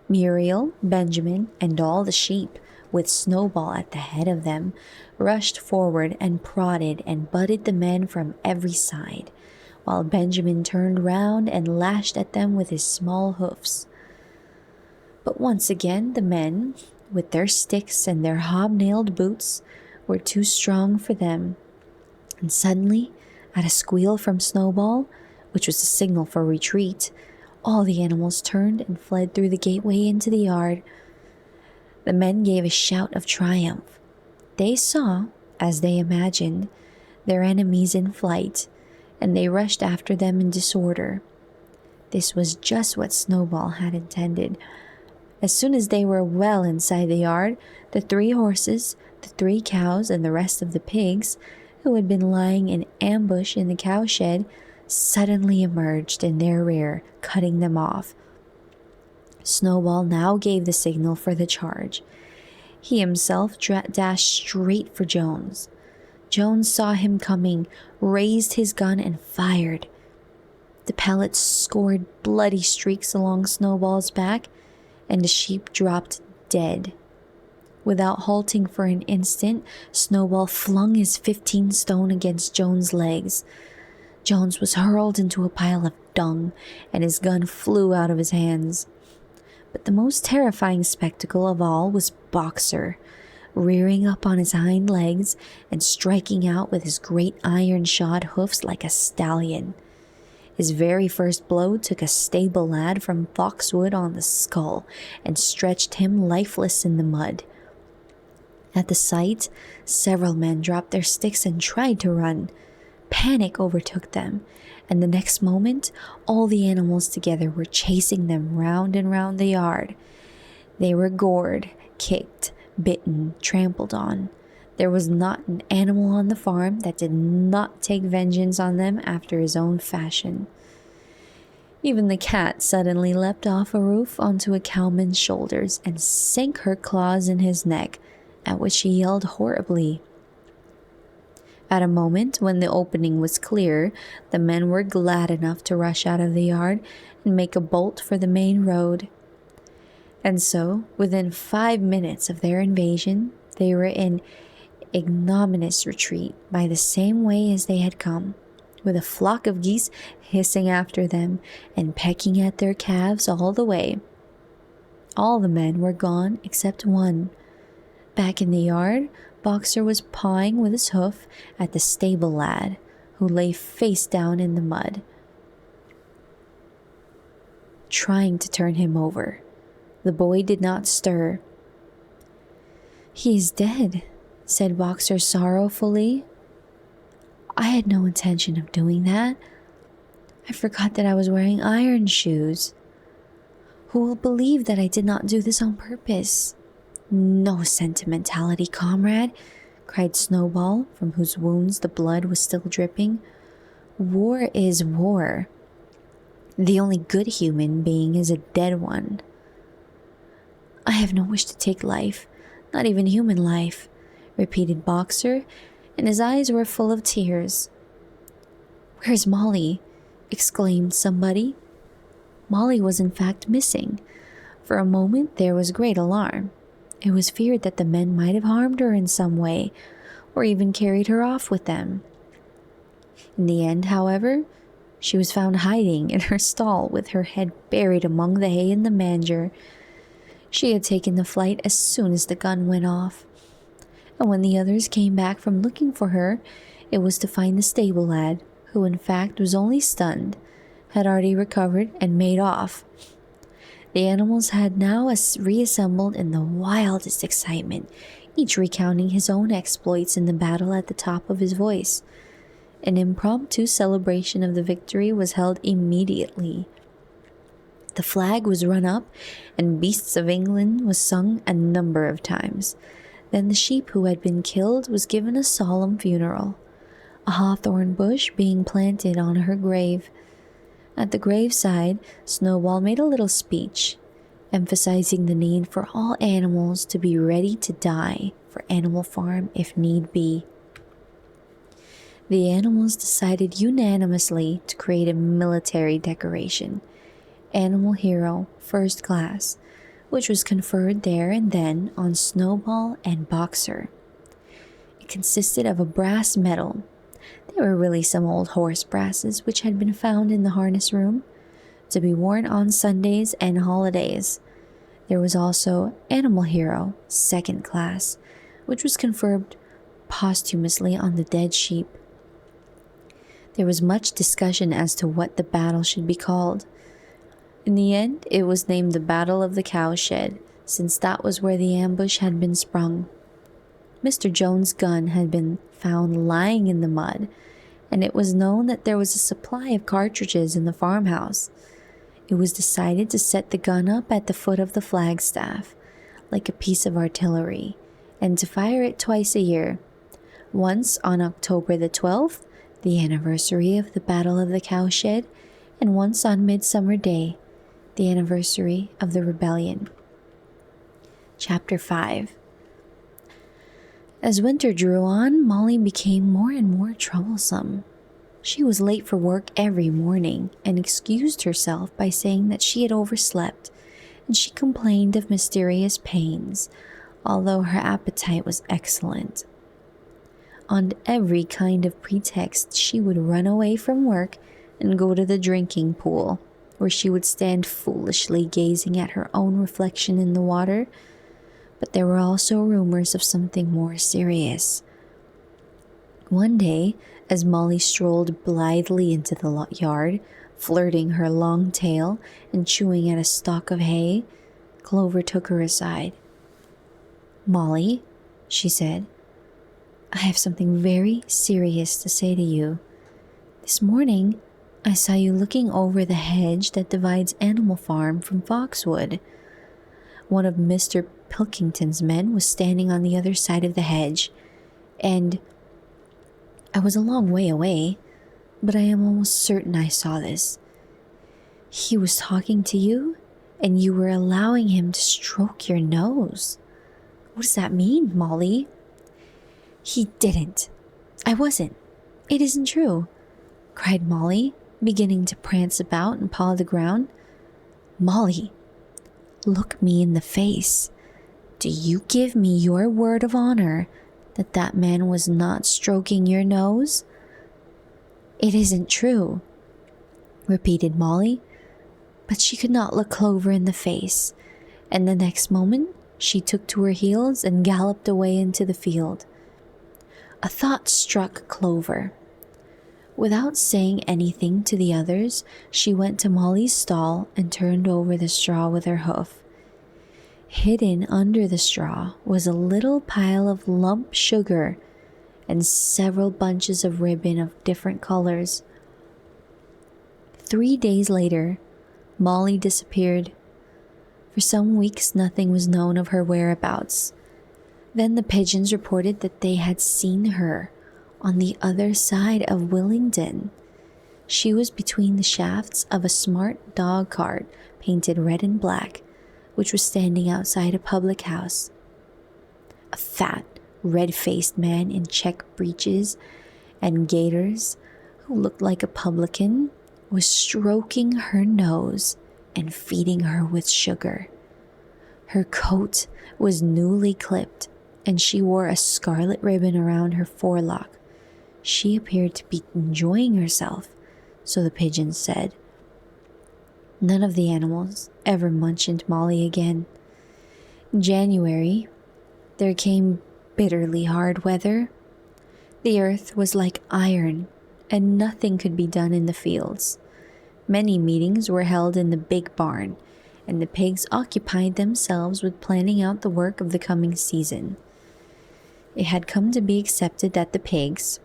Muriel, Benjamin, and all the sheep, with Snowball at the head of them, rushed forward and prodded and butted the men from every side, while Benjamin turned round and lashed at them with his small hoofs. But once again the men, with their sticks and their hobnailed boots, were too strong for them. And suddenly, at a squeal from Snowball, which was a signal for retreat, all the animals turned and fled through the gateway into the yard. The men gave a shout of triumph. They saw, as they imagined, their enemies in flight, and they rushed after them in disorder. This was just what Snowball had intended. As soon as they were well inside the yard, the 3 horses, the 3 cows, and the rest of the pigs, who had been lying in ambush in the cowshed, suddenly emerged in their rear, cutting them off. Snowball now gave the signal for the charge. He himself dashed straight for Jones. Jones saw him coming, raised his gun, and fired. The pellets scored bloody streaks along Snowball's back, and the sheep dropped dead. Without halting for an instant, Snowball flung his 15-stone against Jones' legs. Jones was hurled into a pile of dung, and his gun flew out of his hands. But the most terrifying spectacle of all was Boxer, rearing up on his hind legs and striking out with his great iron-shod hoofs like a stallion. His very first blow took a stable lad from Foxwood on the skull and stretched him lifeless in the mud. At the sight, several men dropped their sticks and tried to run. Panic overtook them, and the next moment, all the animals together were chasing them round and round the yard. They were gored, kicked, bitten, trampled on. There was not an animal on the farm that did not take vengeance on them after his own fashion. Even the cat suddenly leapt off a roof onto a cowman's shoulders and sank her claws in his neck, at which he yelled horribly. At a moment when the opening was clear, the men were glad enough to rush out of the yard and make a bolt for the main road. And so, within 5 minutes of their invasion, they were in ignominious retreat by the same way as they had come, with a flock of geese hissing after them and pecking at their calves all the way. All the men were gone except one. Back in the yard, Boxer was pawing with his hoof at the stable lad, who lay face down in the mud, trying to turn him over. The boy did not stir. "He is dead," said Boxer sorrowfully. "I had no intention of doing that. I forgot that I was wearing iron shoes. Who will believe that I did not do this on purpose?" "No sentimentality, comrade," cried Snowball, from whose wounds the blood was still dripping. "War is war. The only good human being is a dead one." "I have no wish to take life, not even human life," repeated Boxer, and his eyes were full of tears. "Where's Molly?" exclaimed somebody. Molly was in fact missing. For a moment there was great alarm. It was feared that the men might have harmed her in some way, or even carried her off with them. In the end, however, she was found hiding in her stall with her head buried among the hay in the manger. She had taken to flight as soon as the gun went off. And when the others came back from looking for her, it was to find the stable lad, who in fact was only stunned, had already recovered and made off. The animals had now reassembled in the wildest excitement, each recounting his own exploits in the battle at the top of his voice. An impromptu celebration of the victory was held immediately. The flag was run up, and Beasts of England was sung a number of times. Then the sheep who had been killed was given a solemn funeral, a hawthorn bush being planted on her grave. At the graveside, Snowball made a little speech, emphasizing the need for all animals to be ready to die for Animal Farm if need be. The animals decided unanimously to create a military decoration, Animal Hero First Class, which was conferred there and then on Snowball and Boxer. It consisted of a brass medal. They were really some old horse brasses which had been found in the harness room, to be worn on Sundays and holidays. There was also Animal Hero Second Class, which was conferred posthumously on the dead sheep. There was much discussion as to what the battle should be called. In the end, it was named the Battle of the Cowshed, since that was where the ambush had been sprung. Mr. Jones' gun had been found lying in the mud, and it was known that there was a supply of cartridges in the farmhouse. It was decided to set the gun up at the foot of the flagstaff, like a piece of artillery, and to fire it twice a year, once on October the 12th, the anniversary of the Battle of the Cowshed, and once on Midsummer Day, the anniversary of the rebellion. Chapter 5. As winter drew on, Molly became more and more troublesome. She was late for work every morning and excused herself by saying that she had overslept, and she complained of mysterious pains, although her appetite was excellent. On every kind of pretext, she would run away from work and go to the drinking pool, where she would stand foolishly gazing at her own reflection in the water. But there were also rumors of something more serious. One day, as Molly strolled blithely into the yard, flirting her long tail and chewing at a stalk of hay, Clover took her aside. "Molly," she said, "I have something very serious to say to you. This morning, I saw you looking over the hedge that divides Animal Farm from Foxwood. One of Mr. Pilkington's men was standing on the other side of the hedge, and I was a long way away, but I am almost certain I saw this. He was talking to you, and you were allowing him to stroke your nose. What does that mean, Molly? He didn't. I wasn't. It isn't true, cried Molly, beginning to prance about and paw the ground. Molly, look me in the face. Do you give me your word of honor that that man was not stroking your nose? It isn't true, repeated Molly, but she could not look Clover in the face, and the next moment she took to her heels and galloped away into the field. A thought struck Clover. Without saying anything to the others, she went to Molly's stall and turned over the straw with her hoof. Hidden under the straw was a little pile of lump sugar and several bunches of ribbon of different colors. 3 days later, Molly disappeared. For some weeks, nothing was known of her whereabouts. Then the pigeons reported that they had seen her on the other side of Willingdon. She was between the shafts of a smart dog cart painted red and black, which was standing outside a public house. A fat, red-faced man in check breeches and gaiters, who looked like a publican, was stroking her nose and feeding her with sugar. Her coat was newly clipped, and she wore a scarlet ribbon around her forelock. She appeared to be enjoying herself, so the pigeons said. None of the animals ever mentioned Molly again. In January, there came bitterly hard weather. The earth was like iron, and nothing could be done in the fields. Many meetings were held in the big barn, and the pigs occupied themselves with planning out the work of the coming season. It had come to be accepted that the pigs,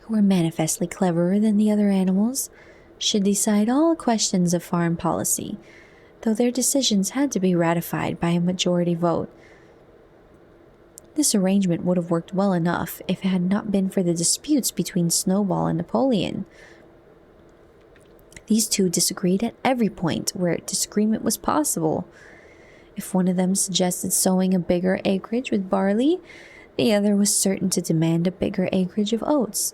who were manifestly cleverer than the other animals, should decide all questions of farm policy, though their decisions had to be ratified by a majority vote. This arrangement would have worked well enough if it had not been for the disputes between Snowball and Napoleon. These two disagreed at every point where disagreement was possible. If one of them suggested sowing a bigger acreage with barley, the other was certain to demand a bigger acreage of oats,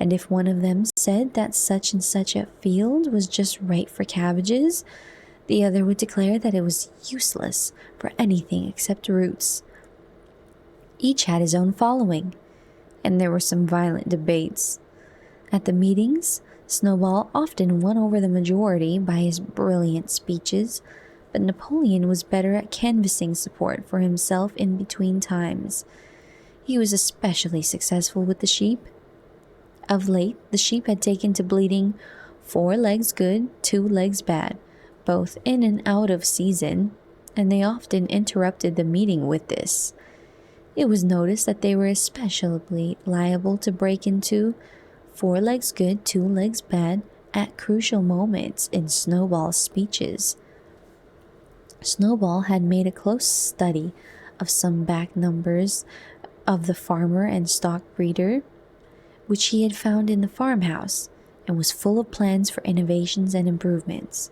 and if one of them said that such and such a field was just right for cabbages, the other would declare that it was useless for anything except roots. Each had his own following, and there were some violent debates. At the meetings, Snowball often won over the majority by his brilliant speeches, but Napoleon was better at canvassing support for himself in between times. He was especially successful with the sheep. Of late, the sheep had taken to bleating 4 legs good, 2 legs bad, both in and out of season, and they often interrupted the meeting with this. It was noticed that they were especially liable to break into 4 legs good, 2 legs bad at crucial moments in Snowball's speeches. Snowball had made a close study of some back numbers of the Farmer and Stock Breeder, which he had found in the farmhouse, and was full of plans for innovations and improvements.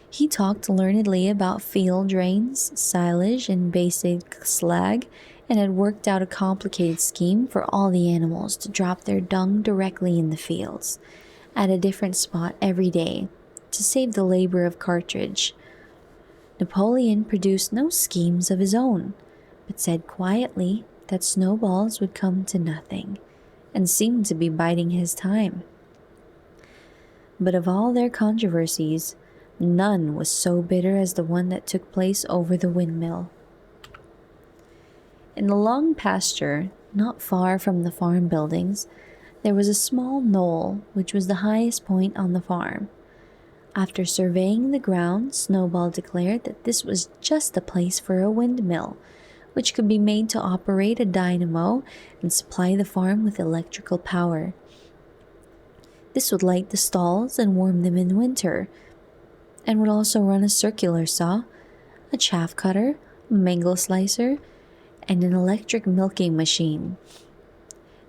He talked learnedly about field drains, silage, and basic slag, and had worked out a complicated scheme for all the animals to drop their dung directly in the fields, at a different spot every day, to save the labor of cartridge. Napoleon produced no schemes of his own, but said quietly that Snowballs would come to nothing, and seemed to be biding his time. But of all their controversies, none was so bitter as the one that took place over the windmill. In the long pasture, not far from the farm buildings, there was a small knoll which was the highest point on the farm. After surveying the ground, Snowball declared that this was just the place for a windmill, which could be made to operate a dynamo and supply the farm with electrical power. This would light the stalls and warm them in winter, and would also run a circular saw, a chaff cutter, a mango slicer, and an electric milking machine.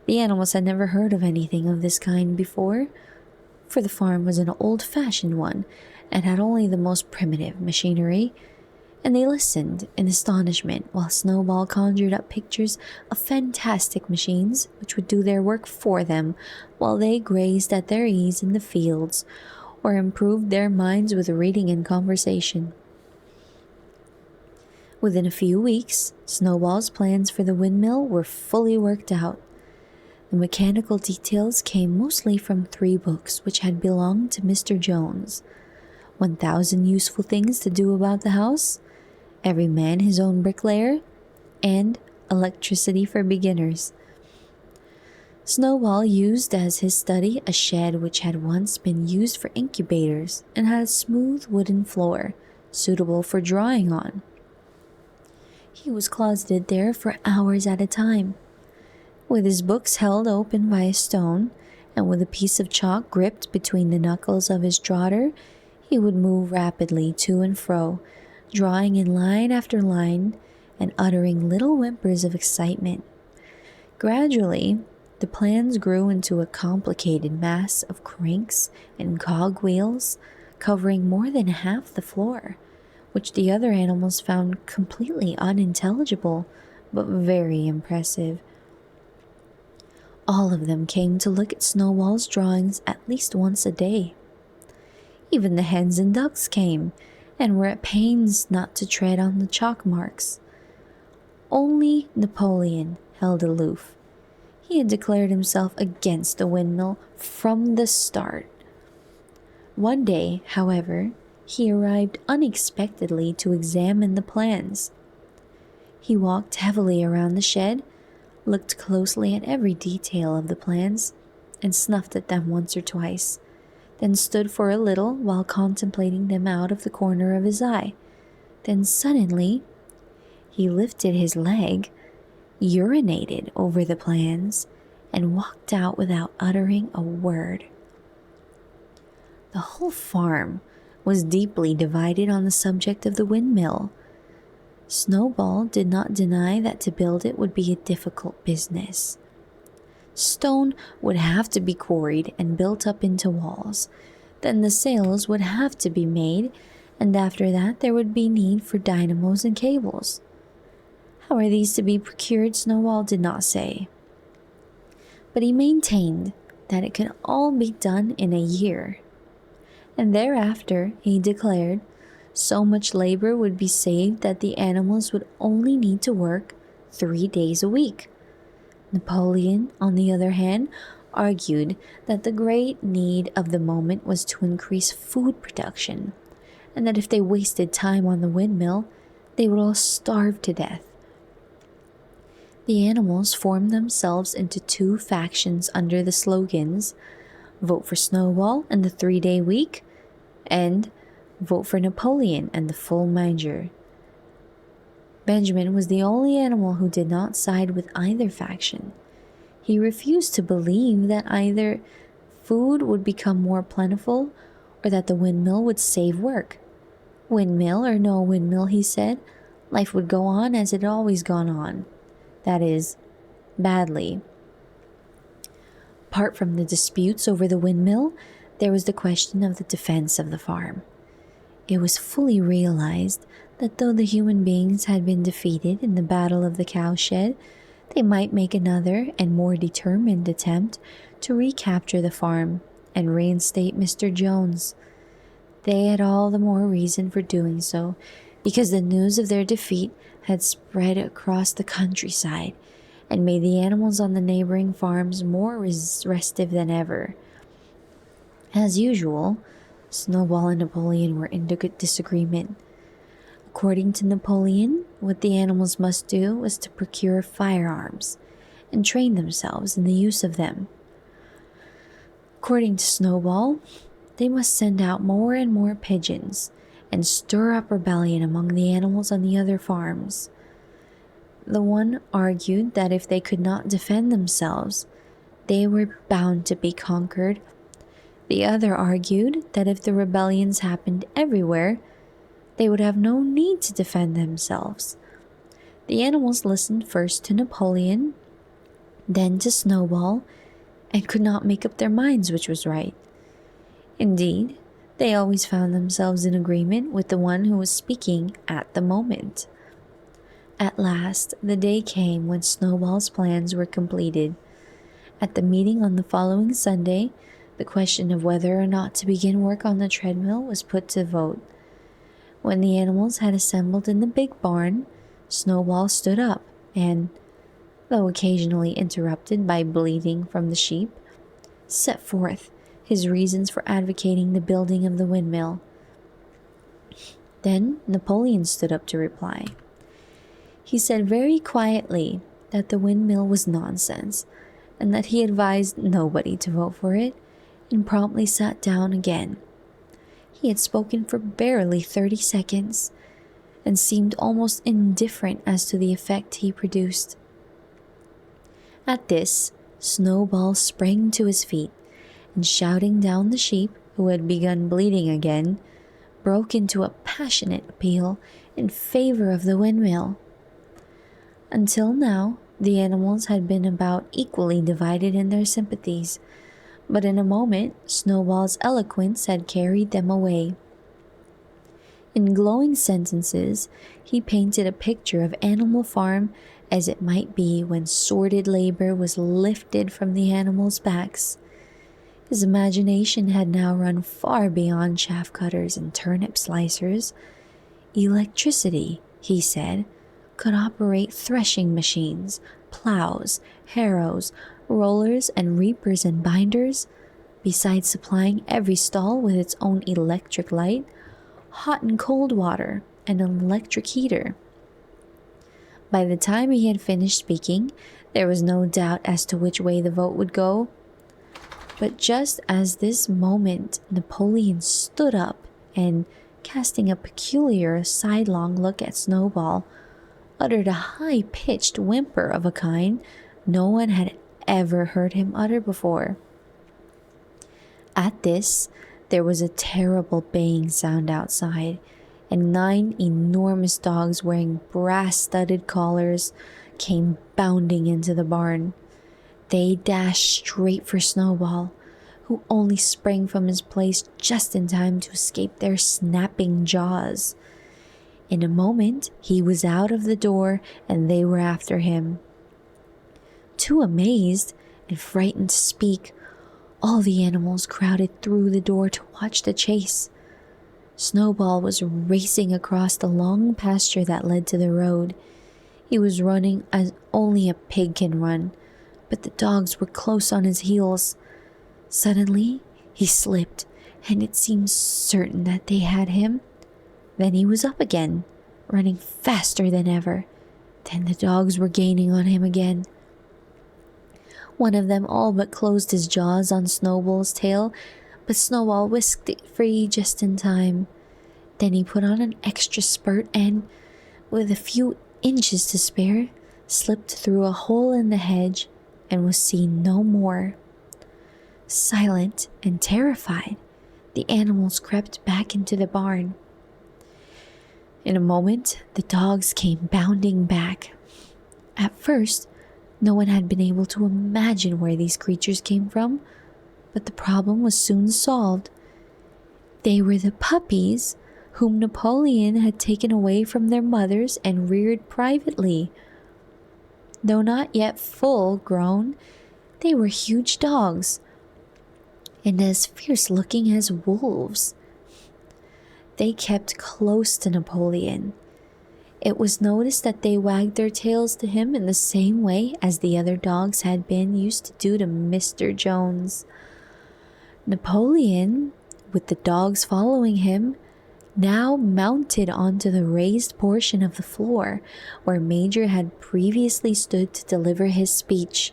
The animals had never heard of anything of this kind before, for the farm was an old-fashioned one and had only the most primitive machinery, and they listened in astonishment while Snowball conjured up pictures of fantastic machines which would do their work for them while they grazed at their ease in the fields or improved their minds with reading and conversation. Within a few weeks, Snowball's plans for the windmill were fully worked out. The mechanical details came mostly from 3 books which had belonged to Mr. Jones: 1,000 Useful Things to Do About the House, Every Man His Own Bricklayer, and Electricity for Beginners. Snowball used as his study a shed which had once been used for incubators and had a smooth wooden floor, suitable for drawing on. He was closeted there for hours at a time, with his books held open by a stone, and with a piece of chalk gripped between the knuckles of his trotter, he would move rapidly to and fro, drawing in line after line and uttering little whimpers of excitement. Gradually, the plans grew into a complicated mass of cranks and cogwheels covering more than half the floor, which the other animals found completely unintelligible but very impressive. All of them came to look at Snowball's drawings at least once a day. Even the hens and ducks came, and were at pains not to tread on the chalk marks. Only Napoleon held aloof. He had declared himself against the windmill from the start. One day, however, he arrived unexpectedly to examine the plans. He walked heavily around the shed, looked closely at every detail of the plans, and snuffed at them once or twice, then stood for a little while contemplating them out of the corner of his eye. Then suddenly, he lifted his leg, urinated over the plans, and walked out without uttering a word. The whole farm was deeply divided on the subject of the windmill. Snowball did not deny that to build it would be a difficult business. Stone would have to be quarried and built up into walls. Then the sails would have to be made, and after that there would be need for dynamos and cables. How are these to be procured, Snowball did not say. But he maintained that it could all be done in a year. And thereafter, he declared, so much labor would be saved that the animals would only need to work 3 days a week. Napoleon, on the other hand, argued that the great need of the moment was to increase food production, and that if they wasted time on the windmill, they would all starve to death. The animals formed themselves into 2 factions under the slogans, "Vote for Snowball and the 3-day week," and "Vote for Napoleon and the full manger." Benjamin was the only animal who did not side with either faction. He refused to believe that either food would become more plentiful or that the windmill would save work. Windmill or no windmill, he said, life would go on as it had always gone on. That is, badly. Apart from the disputes over the windmill, there was the question of the defense of the farm. It was fully realized that though the human beings had been defeated in the Battle of the Cowshed, they might make another and more determined attempt to recapture the farm and reinstate Mr. Jones. They had all the more reason for doing so, because the news of their defeat had spread across the countryside and made the animals on the neighboring farms more restive than ever. As usual, Snowball and Napoleon were in disagreement. According to Napoleon, what the animals must do was to procure firearms and train themselves in the use of them. According to Snowball, they must send out more and more pigeons and stir up rebellion among the animals on the other farms. The one argued that if they could not defend themselves, they were bound to be conquered, The other argued that if the rebellions happened everywhere, they would have no need to defend themselves. The animals listened first to Napoleon, then to Snowball, and could not make up their minds which was right. Indeed, they always found themselves in agreement with the one who was speaking at the moment. At last, the day came when Snowball's plans were completed. At the meeting on the following Sunday, the question of whether or not to begin work on the treadmill was put to vote. When the animals had assembled in the big barn, Snowball stood up and, though occasionally interrupted by bleating from the sheep, set forth his reasons for advocating the building of the windmill. Then Napoleon stood up to reply. He said very quietly that the windmill was nonsense, and that he advised nobody to vote for it, and promptly sat down again. He had spoken for barely 30 seconds, and seemed almost indifferent as to the effect he produced. At this, Snowball sprang to his feet, and shouting down the sheep, who had begun bleating again, broke into a passionate appeal in favor of the windmill. Until now, the animals had been about equally divided in their sympathies, but in a moment Snowball's eloquence had carried them away. In glowing sentences, he painted a picture of Animal Farm as it might be when sordid labor was lifted from the animals' backs. His imagination had now run far beyond chaff cutters and turnip slicers. Electricity, he said, could operate threshing machines, plows, harrows, rollers and reapers and binders, besides supplying every stall with its own electric light, hot and cold water, and an electric heater. By the time he had finished speaking, there was no doubt as to which way the vote would go. But just as this moment, Napoleon stood up and, casting a peculiar sidelong look at Snowball, uttered a high-pitched whimper of a kind no one had ever heard him utter before. At this, there was a terrible baying sound outside, and 9 enormous dogs wearing brass-studded collars came bounding into the barn. They dashed straight for Snowball, who only sprang from his place just in time to escape their snapping jaws. In a moment, he was out of the door, and they were after him. Too amazed and frightened to speak, all the animals crowded through the door to watch the chase. Snowball was racing across the long pasture that led to the road. He was running as only a pig can run, but the dogs were close on his heels. Suddenly, he slipped, and it seemed certain that they had him. Then he was up again, running faster than ever. Then the dogs were gaining on him again. One of them all but closed his jaws on Snowball's tail, but Snowball whisked it free just in time. Then he put on an extra spurt and, with a few inches to spare, slipped through a hole in the hedge and was seen no more. Silent and terrified, the animals crept back into the barn. In a moment, the dogs came bounding back. At first, no one had been able to imagine where these creatures came from, but the problem was soon solved. They were the puppies whom Napoleon had taken away from their mothers and reared privately. Though not yet full grown, they were huge dogs, and as fierce-looking as wolves. They kept close to Napoleon. It was noticed that they wagged their tails to him in the same way as the other dogs had been used to do to Mr. Jones. Napoleon, with the dogs following him, now mounted onto the raised portion of the floor where Major had previously stood to deliver his speech.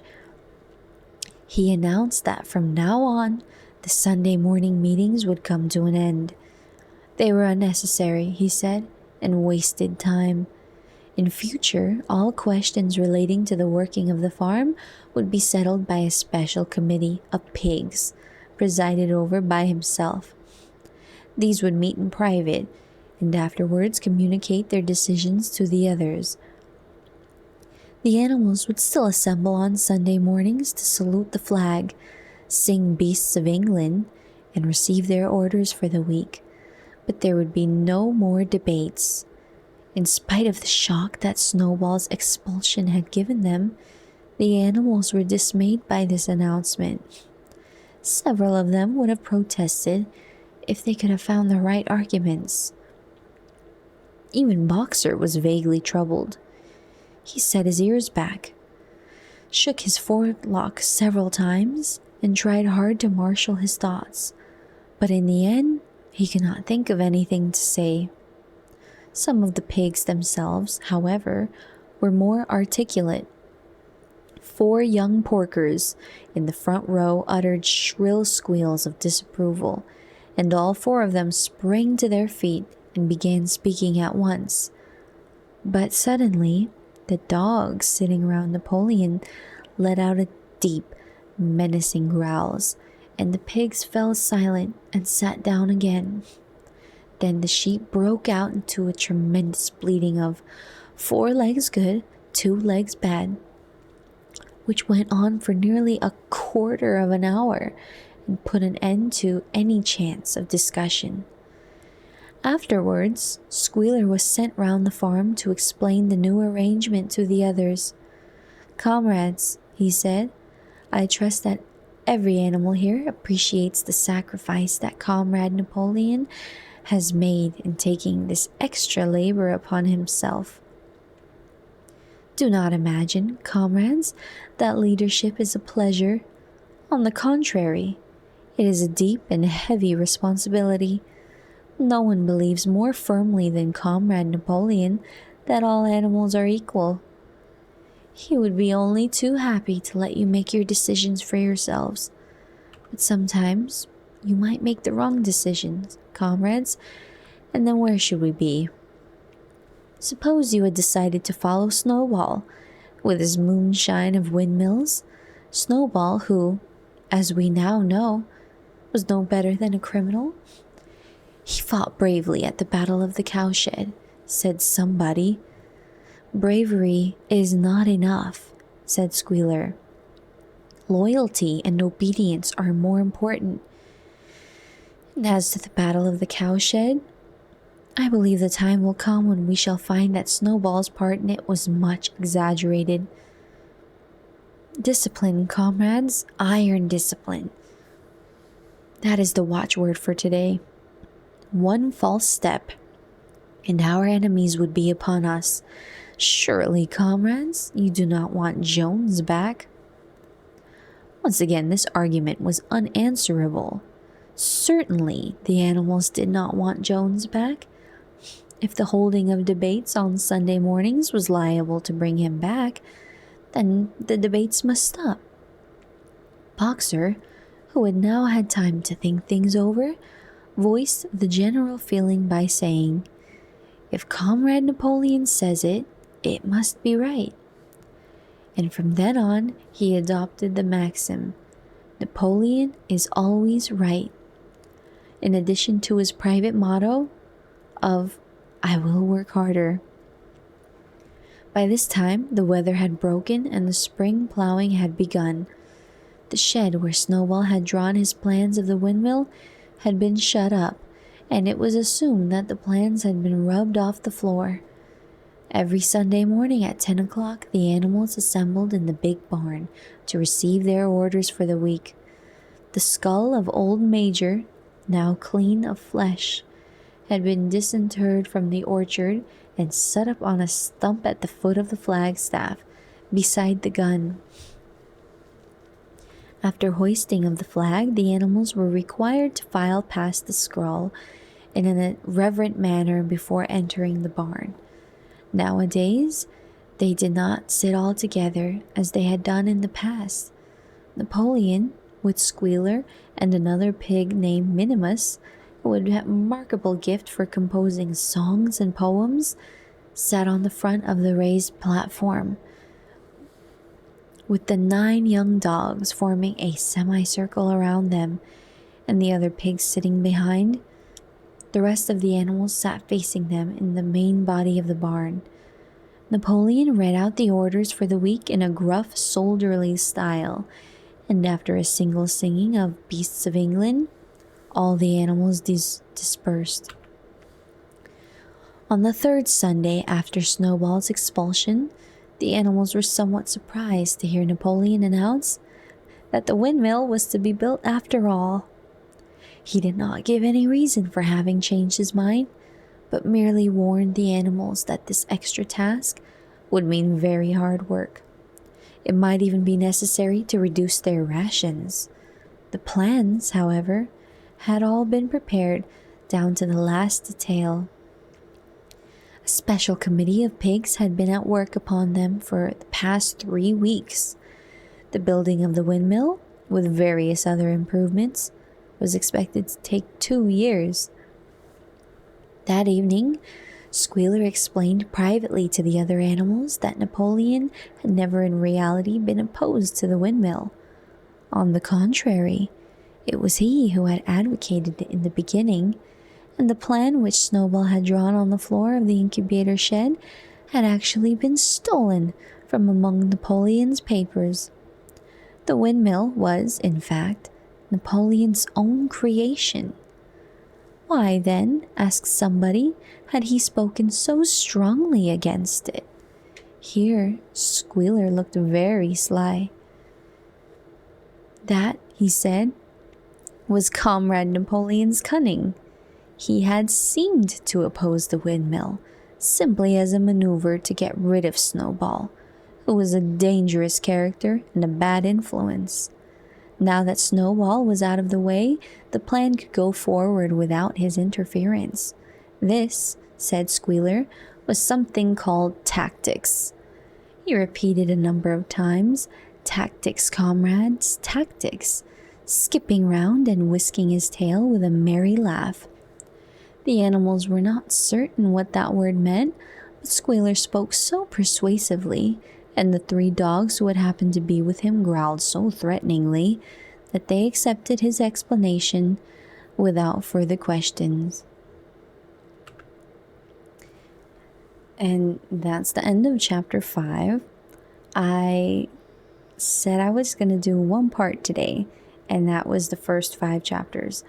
He announced that from now on, the Sunday morning meetings would come to an end. They were unnecessary, he said, and wasted time. In future, all questions relating to the working of the farm would be settled by a special committee of pigs, presided over by himself. These would meet in private and afterwards communicate their decisions to the others. The animals would still assemble on Sunday mornings to salute the flag, sing Beasts of England, and receive their orders for the week. But there would be no more debates. In spite of the shock that Snowball's expulsion had given them, the animals were dismayed by this announcement. Several of them would have protested if they could have found the right arguments. Even Boxer was vaguely troubled. He set his ears back, shook his forelock several times, and tried hard to marshal his thoughts. But in the end, he could not think of anything to say. Some of the pigs themselves, however, were more articulate. 4 young porkers in the front row uttered shrill squeals of disapproval, and all 4 of them sprang to their feet and began speaking at once. But suddenly, the dogs sitting around Napoleon let out a deep, menacing growls, and the pigs fell silent and sat down again. Then the sheep broke out into a tremendous bleating of 4 legs good, 2 legs bad, which went on for nearly a quarter of an hour and put an end to any chance of discussion. Afterwards, Squealer was sent round the farm to explain the new arrangement to the others. "Comrades," he said, "I trust that every animal here appreciates the sacrifice that Comrade Napoleon has made in taking this extra labor upon himself. Do not imagine, comrades, that leadership is a pleasure. On the contrary, it is a deep and heavy responsibility. No one believes more firmly than Comrade Napoleon that all animals are equal. He would be only too happy to let you make your decisions for yourselves. But sometimes you might make the wrong decisions, comrades, and then where should we be? Suppose you had decided to follow Snowball, with his moonshine of windmills. Snowball, who, as we now know, was no better than a criminal. He fought bravely at the Battle of the Cowshed, said somebody. Bravery is not enough, said Squealer. Loyalty and obedience are more important. And as to the Battle of the Cowshed, I believe the time will come when we shall find that Snowball's part in it was much exaggerated. Discipline, comrades, iron discipline. That is the watchword for today. One false step, and our enemies would be upon us. Surely, comrades, you do not want Jones back." Once again, this argument was unanswerable. Certainly, the animals did not want Jones back. If the holding of debates on Sunday mornings was liable to bring him back, then the debates must stop. Boxer, who had now had time to think things over, voiced the general feeling by saying, "If Comrade Napoleon says it, it must be right." And from then on, he adopted the maxim, "Napoleon is always right," in addition to his private motto of "I will work harder." By this time, the weather had broken and the spring plowing had begun. The shed where Snowball had drawn his plans of the windmill had been shut up, and it was assumed that the plans had been rubbed off the floor. Every Sunday morning at 10 o'clock, the animals assembled in the big barn to receive their orders for the week. The skull of old Major, now clean of flesh, had been disinterred from the orchard and set up on a stump at the foot of the flagstaff, beside the gun. After hoisting of the flag, the animals were required to file past the scroll in a reverent manner before entering the barn. Nowadays, they did not sit all together as they had done in the past. Napoleon, with Squealer and another pig named Minimus, who had a remarkable gift for composing songs and poems, sat on the front of the raised platform, with the 9 young dogs forming a semicircle around them and the other pigs sitting behind. The rest of the animals sat facing them in the main body of the barn. Napoleon read out the orders for the week in a gruff, soldierly style, and after a single singing of Beasts of England, all the animals dispersed. On the third Sunday after Snowball's expulsion, the animals were somewhat surprised to hear Napoleon announce that the windmill was to be built after all. He did not give any reason for having changed his mind, but merely warned the animals that this extra task would mean very hard work. It might even be necessary to reduce their rations. The plans, however, had all been prepared down to the last detail. A special committee of pigs had been at work upon them for the past 3 weeks. The building of the windmill, with various other improvements, was expected to take 2 years. That evening, Squealer explained privately to the other animals that Napoleon had never in reality been opposed to the windmill. On the contrary, it was he who had advocated it in the beginning, and the plan which Snowball had drawn on the floor of the incubator shed had actually been stolen from among Napoleon's papers. The windmill was, in fact, Napoleon's own creation. Why, then, asked somebody, had he spoken so strongly against it? Here, Squealer looked very sly. That, he said, was Comrade Napoleon's cunning. He had seemed to oppose the windmill, simply as a maneuver to get rid of Snowball, who was a dangerous character and a bad influence. Now that Snowball was out of the way, the plan could go forward without his interference. This, said Squealer, was something called tactics. He repeated a number of times, "Tactics, comrades, tactics," skipping round and whisking his tail with a merry laugh. The animals were not certain what that word meant, but Squealer spoke so persuasively, and the 3 dogs who had happened to be with him growled so threateningly, that they accepted his explanation without further questions. And that's the end of chapter 5. I said I was going to do one part today, and that was the first 5 chapters.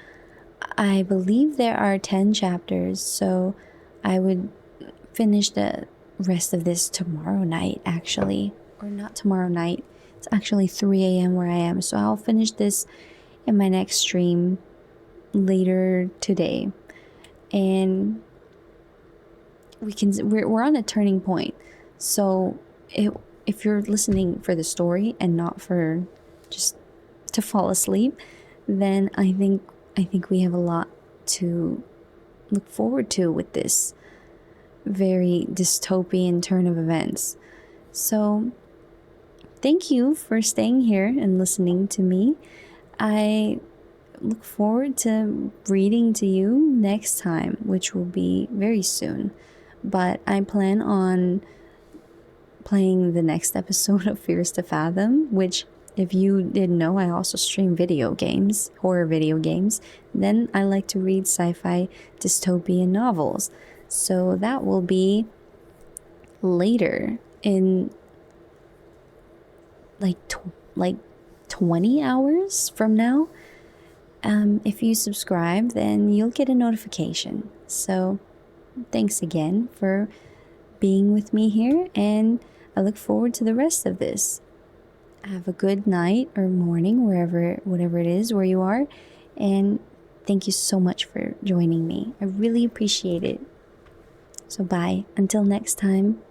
I believe there are 10 chapters, so I would finish the rest of this tomorrow night, actually. Or not tomorrow night. It's actually 3 a.m. where I am, so I'll finish this in my next stream later today. And we're on a turning point. So if you're listening for the story and not for just to fall asleep, then I think we have a lot to look forward to with this very dystopian turn of events. So thank you for staying here and listening to me. I look forward to reading to you next time, which will be very soon. But I plan on playing the next episode of Fears to Fathom, which, if you didn't know, I also stream video games, horror video games. Then I like to read sci-fi dystopian novels. So that will be later in like 20 hours from now. If you subscribe, then you'll get a notification. So thanks again for being with me here, and I look forward to the rest of this. Have a good night or morning, whatever it is where you are, and thank you so much for joining me. I really appreciate it. So bye, until next time.